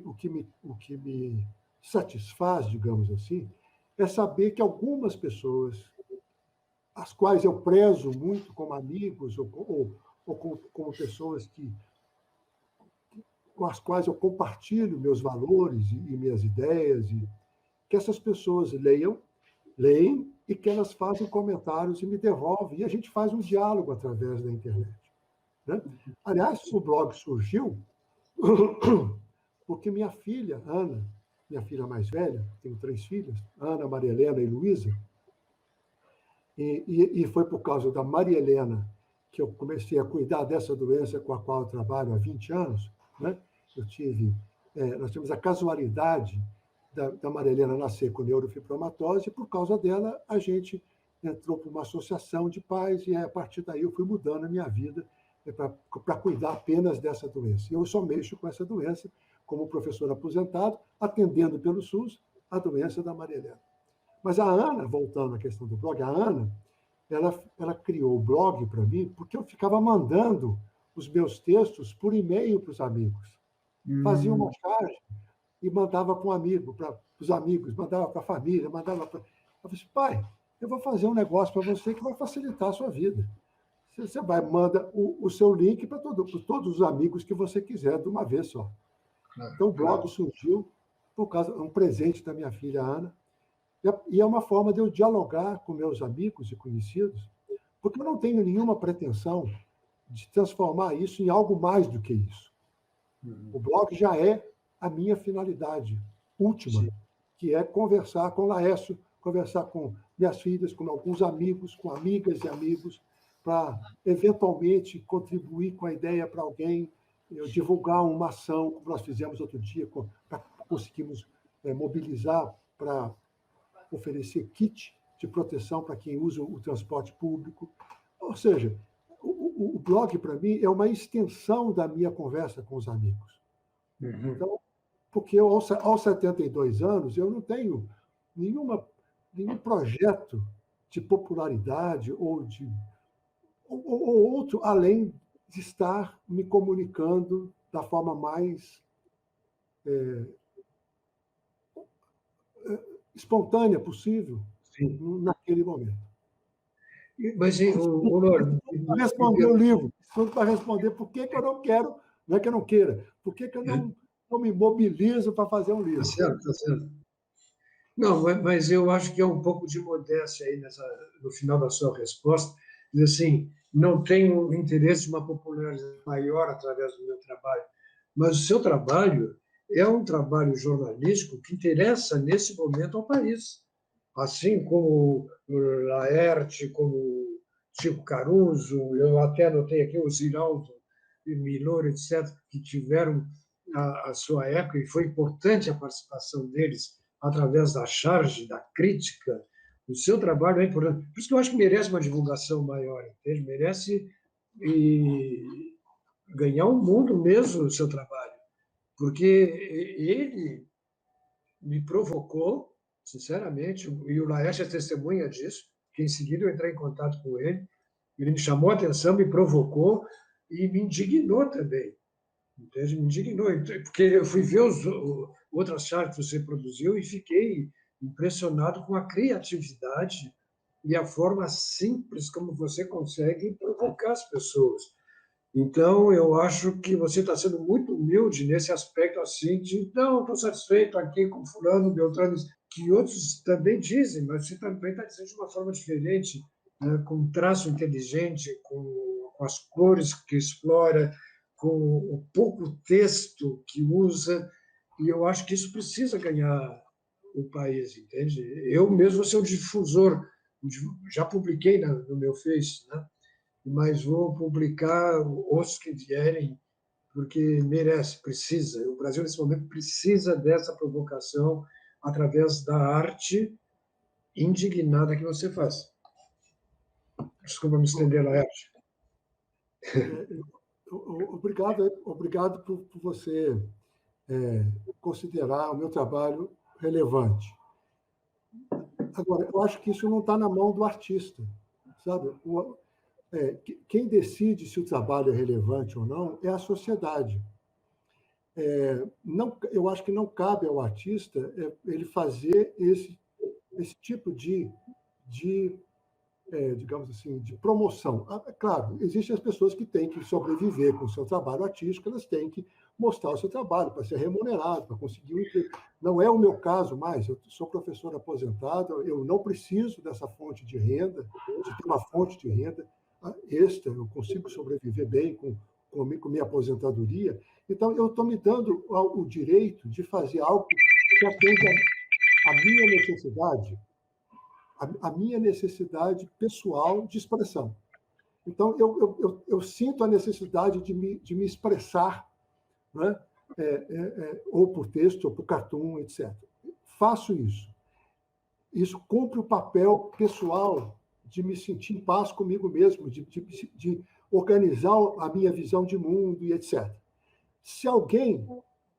o que me satisfaz, digamos assim, é saber que algumas pessoas, as quais eu prezo muito como amigos ou como pessoas com as quais eu compartilho meus valores e minhas ideias, e que essas pessoas leem e que elas fazem comentários e me devolvem. E a gente faz um diálogo através da internet, né? Aliás, o blog surgiu porque minha filha, Ana, minha filha mais velha, tenho 3 filhas, Ana, Maria Helena e Luísa, e foi por causa da Maria Helena que eu comecei a cuidar dessa doença com a qual eu trabalho há 20 anos, né? Nós tivemos a casualidade da Maria Helena nascer com neurofibromatose, e por causa dela a gente entrou para uma associação de pais, e a partir daí eu fui mudando a minha vida para cuidar apenas dessa doença. E eu só mexo com essa doença como professor aposentado, atendendo pelo SUS a doença da Maria Helena. Mas a Ana, voltando à questão do blog, a Ana, ela criou o blog para mim porque eu ficava mandando os meus textos por e-mail para os amigos. Fazia uma charge e mandava para um amigo, para os amigos, mandava para a família, mandava para... Eu falei, pai, eu vou fazer um negócio para você que vai facilitar a sua vida. Você manda o seu link para todos os amigos que você quiser de uma vez só. Então, o blog surgiu por causa de um presente da minha filha Ana, e é uma forma de eu dialogar com meus amigos e conhecidos, porque eu não tenho nenhuma pretensão de transformar isso em algo mais do que isso. O blog já é a minha finalidade última, sim, que é conversar com o Laércio, conversar com minhas filhas, com alguns amigos, com amigas e amigos, para, eventualmente, contribuir com a ideia para alguém, divulgar uma ação, como nós fizemos outro dia, conseguimos mobilizar para oferecer kit de proteção para quem usa o transporte público. Ou seja, o blog, para mim, é uma extensão da minha conversa com os amigos. Então, porque eu, aos 72 anos, eu não tenho nenhum projeto de popularidade ou outro, além de estar me comunicando da forma mais espontânea possível, sim, naquele momento. Mas, Honor... Para responder o livro, para responder por que eu não quero, não é que eu não queira, por que eu não me mobilizo para fazer um livro. Está certo, está certo. Não, mas eu acho que é um pouco de modéstia aí no final da sua resposta, dizer assim, não tenho interesse de uma popularidade maior através do meu trabalho, mas o seu trabalho é um trabalho jornalístico que interessa, nesse momento, ao país. Assim como o Laerte, como o Chico Caruso, eu até anotei aqui o Ziraldo e Milor, etc., que tiveram a sua época, e foi importante a participação deles através da charge, da crítica. O seu trabalho é importante. Por isso que eu acho que merece uma divulgação maior, entende? Merece ganhar o mundo mesmo o seu trabalho, porque ele me provocou, sinceramente, e o Laerte é testemunha disso, que em seguida eu entrei em contato com ele me chamou a atenção, me provocou e me indignou também. Entende? Me indignou, porque eu fui ver outras charges que você produziu e fiquei impressionado com a criatividade e a forma simples como você consegue provocar as pessoas. Então, eu acho que você está sendo muito humilde nesse aspecto, assim, de não, estou satisfeito aqui com fulano, Beltrano, que outros também dizem, mas você também está dizendo de uma forma diferente, né, com um traço inteligente, com as cores que explora, com o pouco texto que usa, e eu acho que isso precisa ganhar o país, entende? Eu mesmo sou difusor, já publiquei no meu Face, né? Mas vou publicar os que vierem, porque merece, precisa. O Brasil, nesse momento, precisa dessa provocação através da arte indignada que você faz. Desculpa me estender na arte. Obrigado por você considerar o meu trabalho relevante. Agora, eu acho que isso não está na mão do artista, sabe? Quem decide se o trabalho é relevante ou não é a sociedade. Eu acho que não cabe ao artista ele fazer esse tipo digamos assim, de promoção. Claro, existem as pessoas que têm que sobreviver com o seu trabalho artístico, elas têm que mostrar o seu trabalho para ser remunerado, para conseguir um emprego. Não é o meu caso mais, eu sou professor aposentado, eu não preciso dessa fonte de renda, de ter uma fonte de renda extra, eu consigo sobreviver bem com minha aposentadoria. Então, eu estou me dando o direito de fazer algo que atende a minha necessidade, a minha necessidade pessoal de expressão. Então, eu sinto a necessidade de me expressar, né? Ou por texto, ou por cartoon, etc. Faço isso. Isso cumpre o papel pessoal de me sentir em paz comigo mesmo, de organizar a minha visão de mundo e etc. Se alguém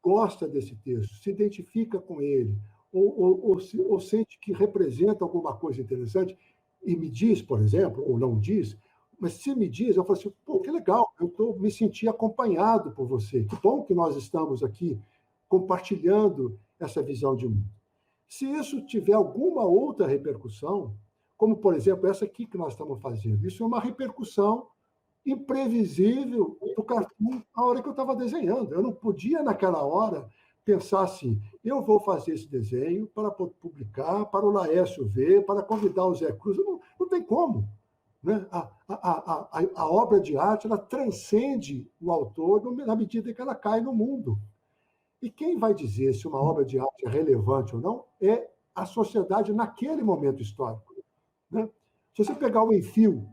gosta desse texto, se identifica com ele, ou sente que representa alguma coisa interessante, e me diz, por exemplo, ou não diz, mas se me diz, eu falo assim, pô, que legal, eu me senti acompanhado por você, que bom que nós estamos aqui compartilhando essa visão de mundo. Se isso tiver alguma outra repercussão, como, por exemplo, essa aqui que nós estamos fazendo, isso é uma repercussão imprevisível do cartoon a hora que eu estava desenhando. Eu não podia, naquela hora, pensar assim, eu vou fazer esse desenho para publicar, para o Laércio ver, para convidar o Zé Cruz. Não tem como. Né? A obra de arte ela transcende o autor na medida que ela cai no mundo. E quem vai dizer se uma obra de arte é relevante ou não é a sociedade naquele momento histórico. Né? Se você pegar o Enfio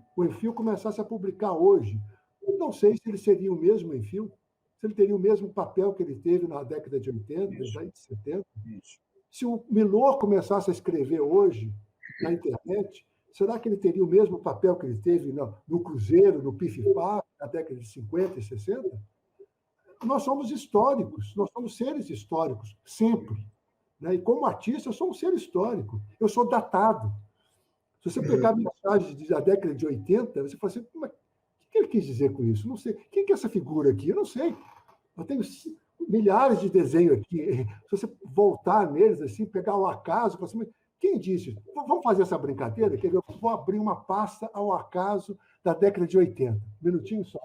começasse a publicar hoje, eu não sei se ele seria o mesmo Enfio, se ele teria o mesmo papel que ele teve na década de 80, de 70. Se o Milor começasse a escrever hoje na internet, será que ele teria o mesmo papel que ele teve no Cruzeiro, no Pif-Paf, na década de 50 e 60? Nós somos históricos, nós somos seres históricos, sempre. Né? E como artista, eu sou um ser histórico, eu sou datado. Se você pegar mensagens da década de 80, você fala assim, mas o que ele quis dizer com isso? Não sei. Quem que é essa figura aqui? Eu não sei. Eu tenho milhares de desenhos aqui. Se você voltar neles, assim, pegar o acaso, falar assim, mas quem disse? Vamos fazer essa brincadeira? Eu vou abrir uma pasta ao acaso da década de 80. Um minutinho só.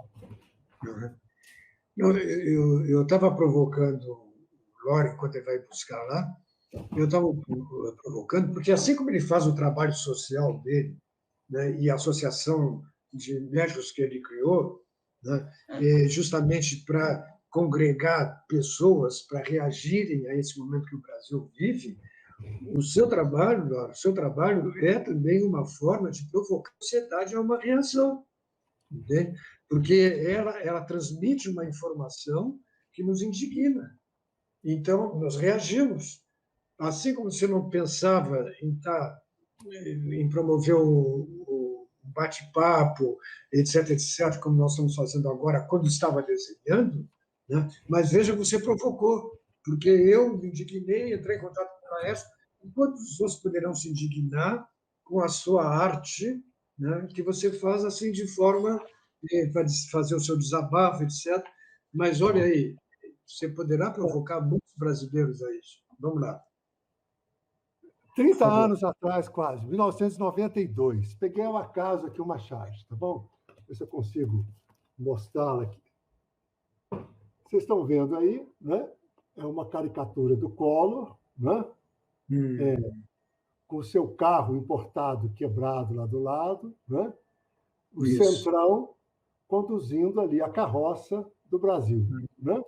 Eu estava provocando o Lore enquanto ele vai buscar lá. Eu estava provocando, porque assim como ele faz o trabalho social dele, né, e a associação de médicos que ele criou, né, justamente para congregar pessoas para reagirem a esse momento que o Brasil vive, o seu trabalho é também uma forma de provocar a sociedade a uma reação, entende? Porque ela transmite uma informação que nos indigna. Então, nós reagimos. Assim como você não pensava em promover o bate-papo, etc., etc., como nós estamos fazendo agora, quando estava desenhando, né? Mas veja, você provocou, porque eu me indignei, entrei em contato com a Laércio, e quantos outros poderão se indignar com a sua arte, né? Que você faz assim de forma para fazer o seu desabafo, etc. Mas olha aí, você poderá provocar muitos brasileiros a isso. Vamos lá. 30 anos atrás, quase, 1992. Peguei ao acaso aqui uma charge, tá bom? Ver se eu consigo mostrá-la aqui. Vocês estão vendo aí, né? É uma caricatura do Collor, né? Com o seu carro importado quebrado lá do lado, né? O Isso. Centrão conduzindo ali a carroça do Brasil, né?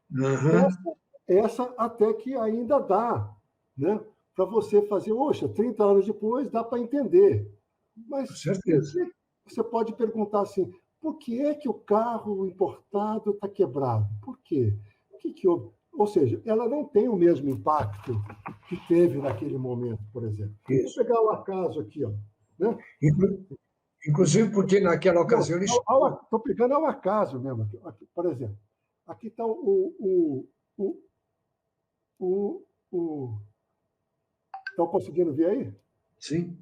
Uhum. Essa até que ainda dá, né? Para você fazer, oxa, 30 anos depois dá para entender. Mas Com certeza. você pode perguntar assim, por que é que o carro importado está quebrado? Por quê? O que que houve? Ou seja, ela não tem o mesmo impacto que teve naquele momento, por exemplo. Isso. Vou pegar o acaso aqui, ó, né? Inclusive porque naquela ocasião eles... Estou pegando ao acaso mesmo. Aqui, por exemplo, aqui está estão conseguindo ver aí? Sim.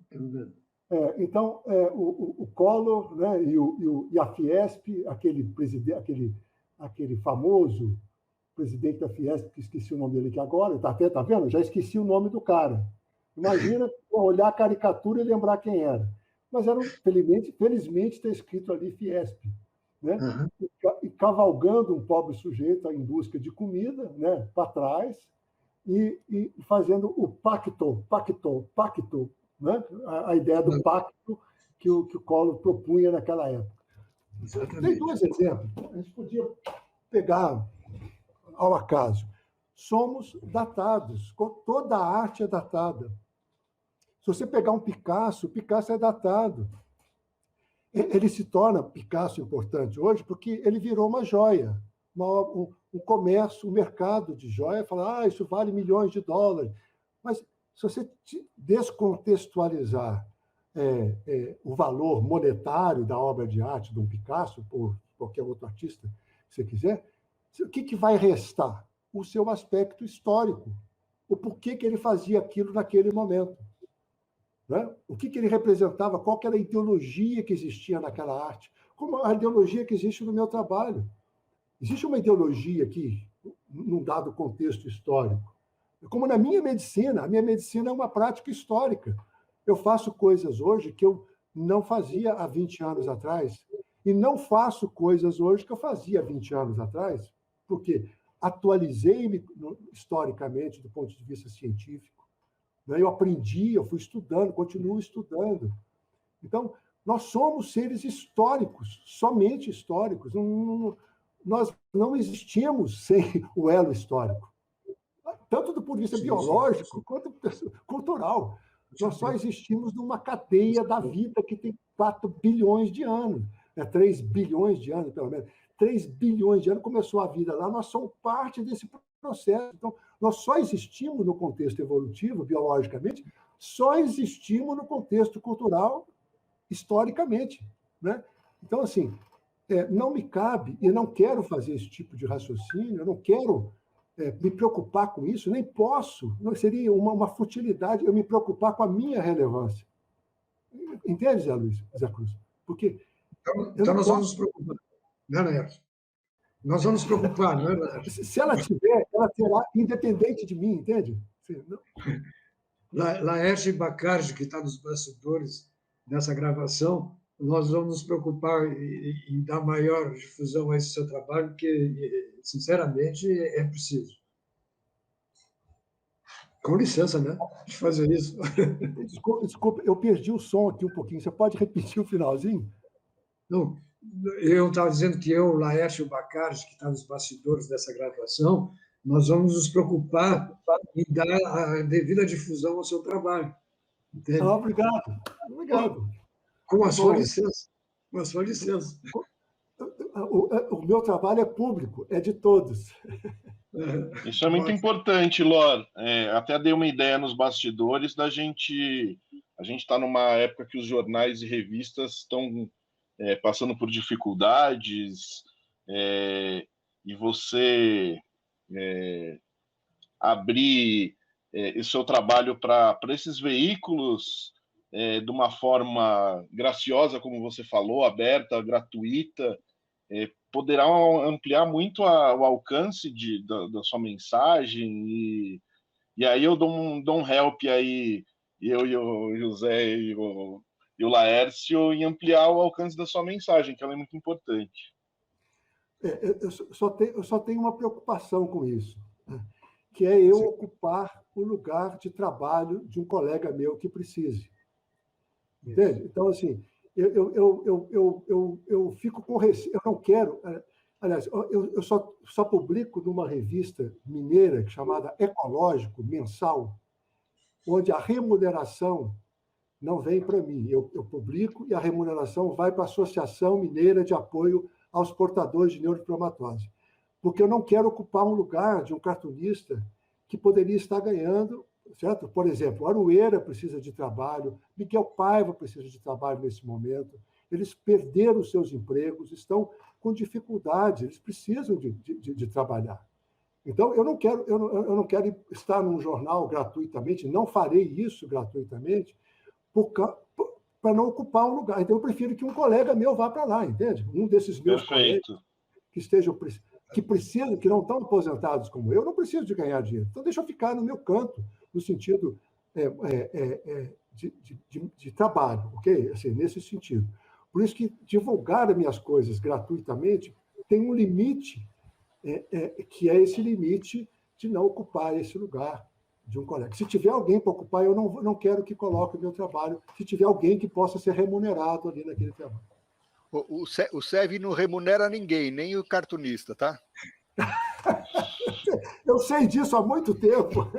Então, o Collor, né, e a Fiesp, aquele famoso presidente da Fiesp, que esqueci o nome dele aqui agora, tá vendo? Já esqueci o nome do cara. Imagina olhar a caricatura e lembrar quem era. Mas felizmente está escrito ali Fiesp, né? Uhum. E cavalgando um pobre sujeito em busca de comida, né, para trás, e fazendo o pacto, né? A ideia do pacto que o Collor propunha naquela época. Tem dois exemplos. A gente podia pegar ao acaso. Somos datados, toda a arte é datada. Se você pegar um Picasso, o Picasso é datado. Ele se torna Picasso importante hoje porque ele virou uma joia, um comércio, um mercado de joia, fala, isso vale milhões de dólares. Mas se você descontextualizar o valor monetário da obra de arte de um Picasso, por qualquer outro artista que você quiser, o que vai restar? O seu aspecto histórico. O porquê que ele fazia aquilo naquele momento. Né? O que ele representava, qual que era a ideologia que existia naquela arte, como a ideologia que existe no meu trabalho. Existe uma ideologia aqui, num dado contexto histórico. Como na minha medicina, a minha medicina é uma prática histórica. Eu faço coisas hoje que eu não fazia há 20 anos atrás, e não faço coisas hoje que eu fazia há 20 anos atrás, porque atualizei-me historicamente do ponto de vista científico. Eu aprendi, eu fui estudando, continuo estudando. Então, nós somos seres históricos, somente históricos. Nós não existimos sem o elo histórico, tanto do ponto de vista biológico quanto cultural. Nós só existimos numa cadeia da vida que tem 4 bilhões de anos, 3 bilhões de anos, pelo menos. 3 bilhões de anos começou a vida lá, nós somos parte desse processo. Então, nós só existimos no contexto evolutivo, biologicamente, só existimos no contexto cultural, historicamente. Né? Então, assim, não me cabe, e não quero fazer esse tipo de raciocínio, eu não quero me preocupar com isso, nem posso, não seria uma futilidade eu me preocupar com a minha relevância. Entende, Zé Cruz? Porque então nós vamos nos preocupar, né, Laércio? Nós vamos nos preocupar, não é, Laércio? Se ela tiver, ela será independente de mim, entende? Laércio Bacardi, que está nos bastidores dessa gravação, nós vamos nos preocupar em dar maior difusão a esse seu trabalho, porque, sinceramente, é preciso. Com licença, né? De fazer isso. Desculpa, eu perdi o som aqui um pouquinho. Você pode repetir o finalzinho? Não, eu estava dizendo que eu, Laércio Bacardi, que está nos bastidores dessa gravação, nós vamos nos preocupar em dar a devida difusão ao seu trabalho. Entende? Obrigado. Com a sua licença. Com a sua licença. O meu trabalho é público, é de todos. Isso é muito importante, Lor. Até dei uma ideia nos bastidores da gente. A gente está numa época que os jornais e revistas estão passando por dificuldades, e você abrir o seu trabalho para esses veículos de uma forma graciosa, como você falou, aberta, gratuita, poderá ampliar muito o alcance da sua mensagem, e aí eu dou um help aí, eu e o José e o Laércio, em ampliar o alcance da sua mensagem, que ela é muito importante. eu só tenho uma preocupação com isso, né? Que é eu ocupar o lugar de trabalho de um colega meu que precise. Entende? Então, assim, eu fico com receio, eu não quero. Aliás, eu só publico numa revista mineira chamada Ecológico, mensal, onde a remuneração não vem para mim. Eu publico e a remuneração vai para a Associação Mineira de Apoio aos Portadores de Neurofibromatoose. Porque eu não quero ocupar um lugar de um cartunista que poderia estar ganhando, certo? Por exemplo, Aroeira precisa de trabalho, Miguel Paiva precisa de trabalho nesse momento, eles perderam os seus empregos, estão com dificuldades, eles precisam de trabalhar. Então, eu não quero estar num jornal gratuitamente, não farei isso gratuitamente, para não ocupar um lugar. Então, eu prefiro que um colega meu vá para lá, entende? Um desses meus colegas que estejam que precisam, que não estão aposentados como eu, não preciso de ganhar dinheiro. Então, deixa eu ficar no meu canto, no sentido de trabalho, ok? Assim, nesse sentido. Por isso que divulgar as minhas coisas gratuitamente tem um limite, que é esse limite de não ocupar esse lugar de um colega. Se tiver alguém para ocupar, eu não quero que coloque o meu trabalho, se tiver alguém que possa ser remunerado ali naquele trabalho. O SEV não remunera ninguém, nem o cartunista, tá? Eu sei disso há muito tempo.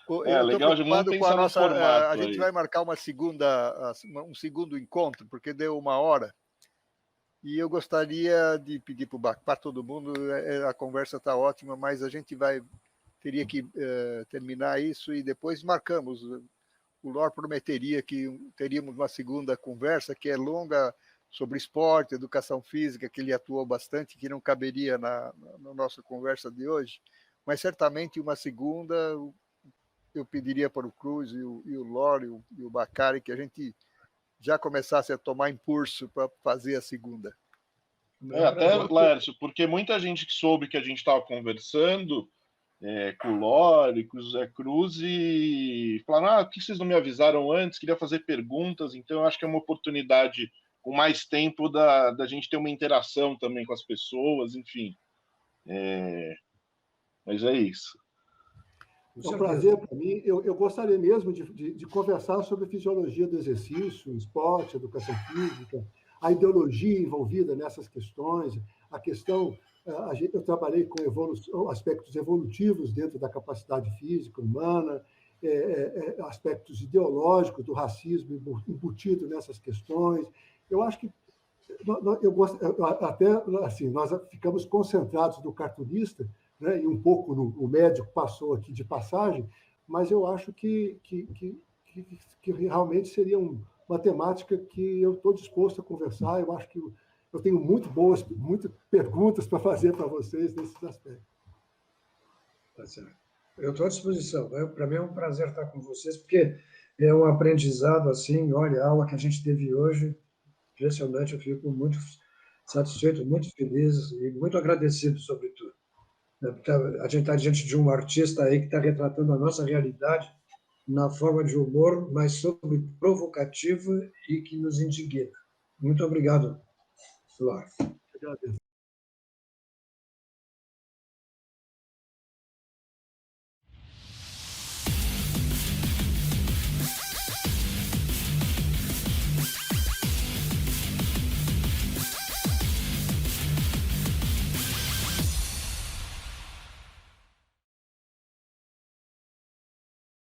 Legal, vamos pensar no formato. A gente vai marcar um segundo encontro, porque deu 1 hora. E eu gostaria de pedir para todo mundo, a conversa está ótima, mas a gente teria que terminar isso e depois marcamos. O Lor prometeria que teríamos uma segunda conversa, que é longa, sobre esporte, educação física, que ele atuou bastante, que não caberia na nossa conversa de hoje, mas certamente uma segunda eu pediria para o Cruz e o Lor e o Bacari que a gente já começasse a tomar impulso para fazer a segunda. Até, Laércio, porque muita gente que soube que a gente estava conversando com o Lore, com o Zé Cruz, e falaram, por que vocês não me avisaram antes? Queria fazer perguntas, então eu acho que é uma oportunidade com mais tempo da gente ter uma interação também com as pessoas, enfim. Mas é isso. É um prazer para mim. Eu gostaria mesmo de conversar sobre a fisiologia do exercício, esporte, educação física, a ideologia envolvida nessas questões, a questão... Eu trabalhei com aspectos evolutivos dentro da capacidade física humana, aspectos ideológicos do racismo embutido nessas questões. Eu acho que nós ficamos concentrados no cartunista, né, e um pouco o médico passou aqui de passagem, mas eu acho que realmente seria uma temática que eu estou disposto a conversar. Eu acho que eu tenho muitas perguntas para fazer para vocês nesses aspectos. Tá certo. Eu estou à disposição. Para mim é um prazer estar com vocês, porque é um aprendizado assim, olha, a aula que a gente teve hoje, impressionante, eu fico muito satisfeito, muito feliz e muito agradecido, sobretudo. A gente está diante de um artista aí que está retratando a nossa realidade na forma de humor, mas sobre provocativa e que nos indigna. Muito obrigado, Flor. Agradeço.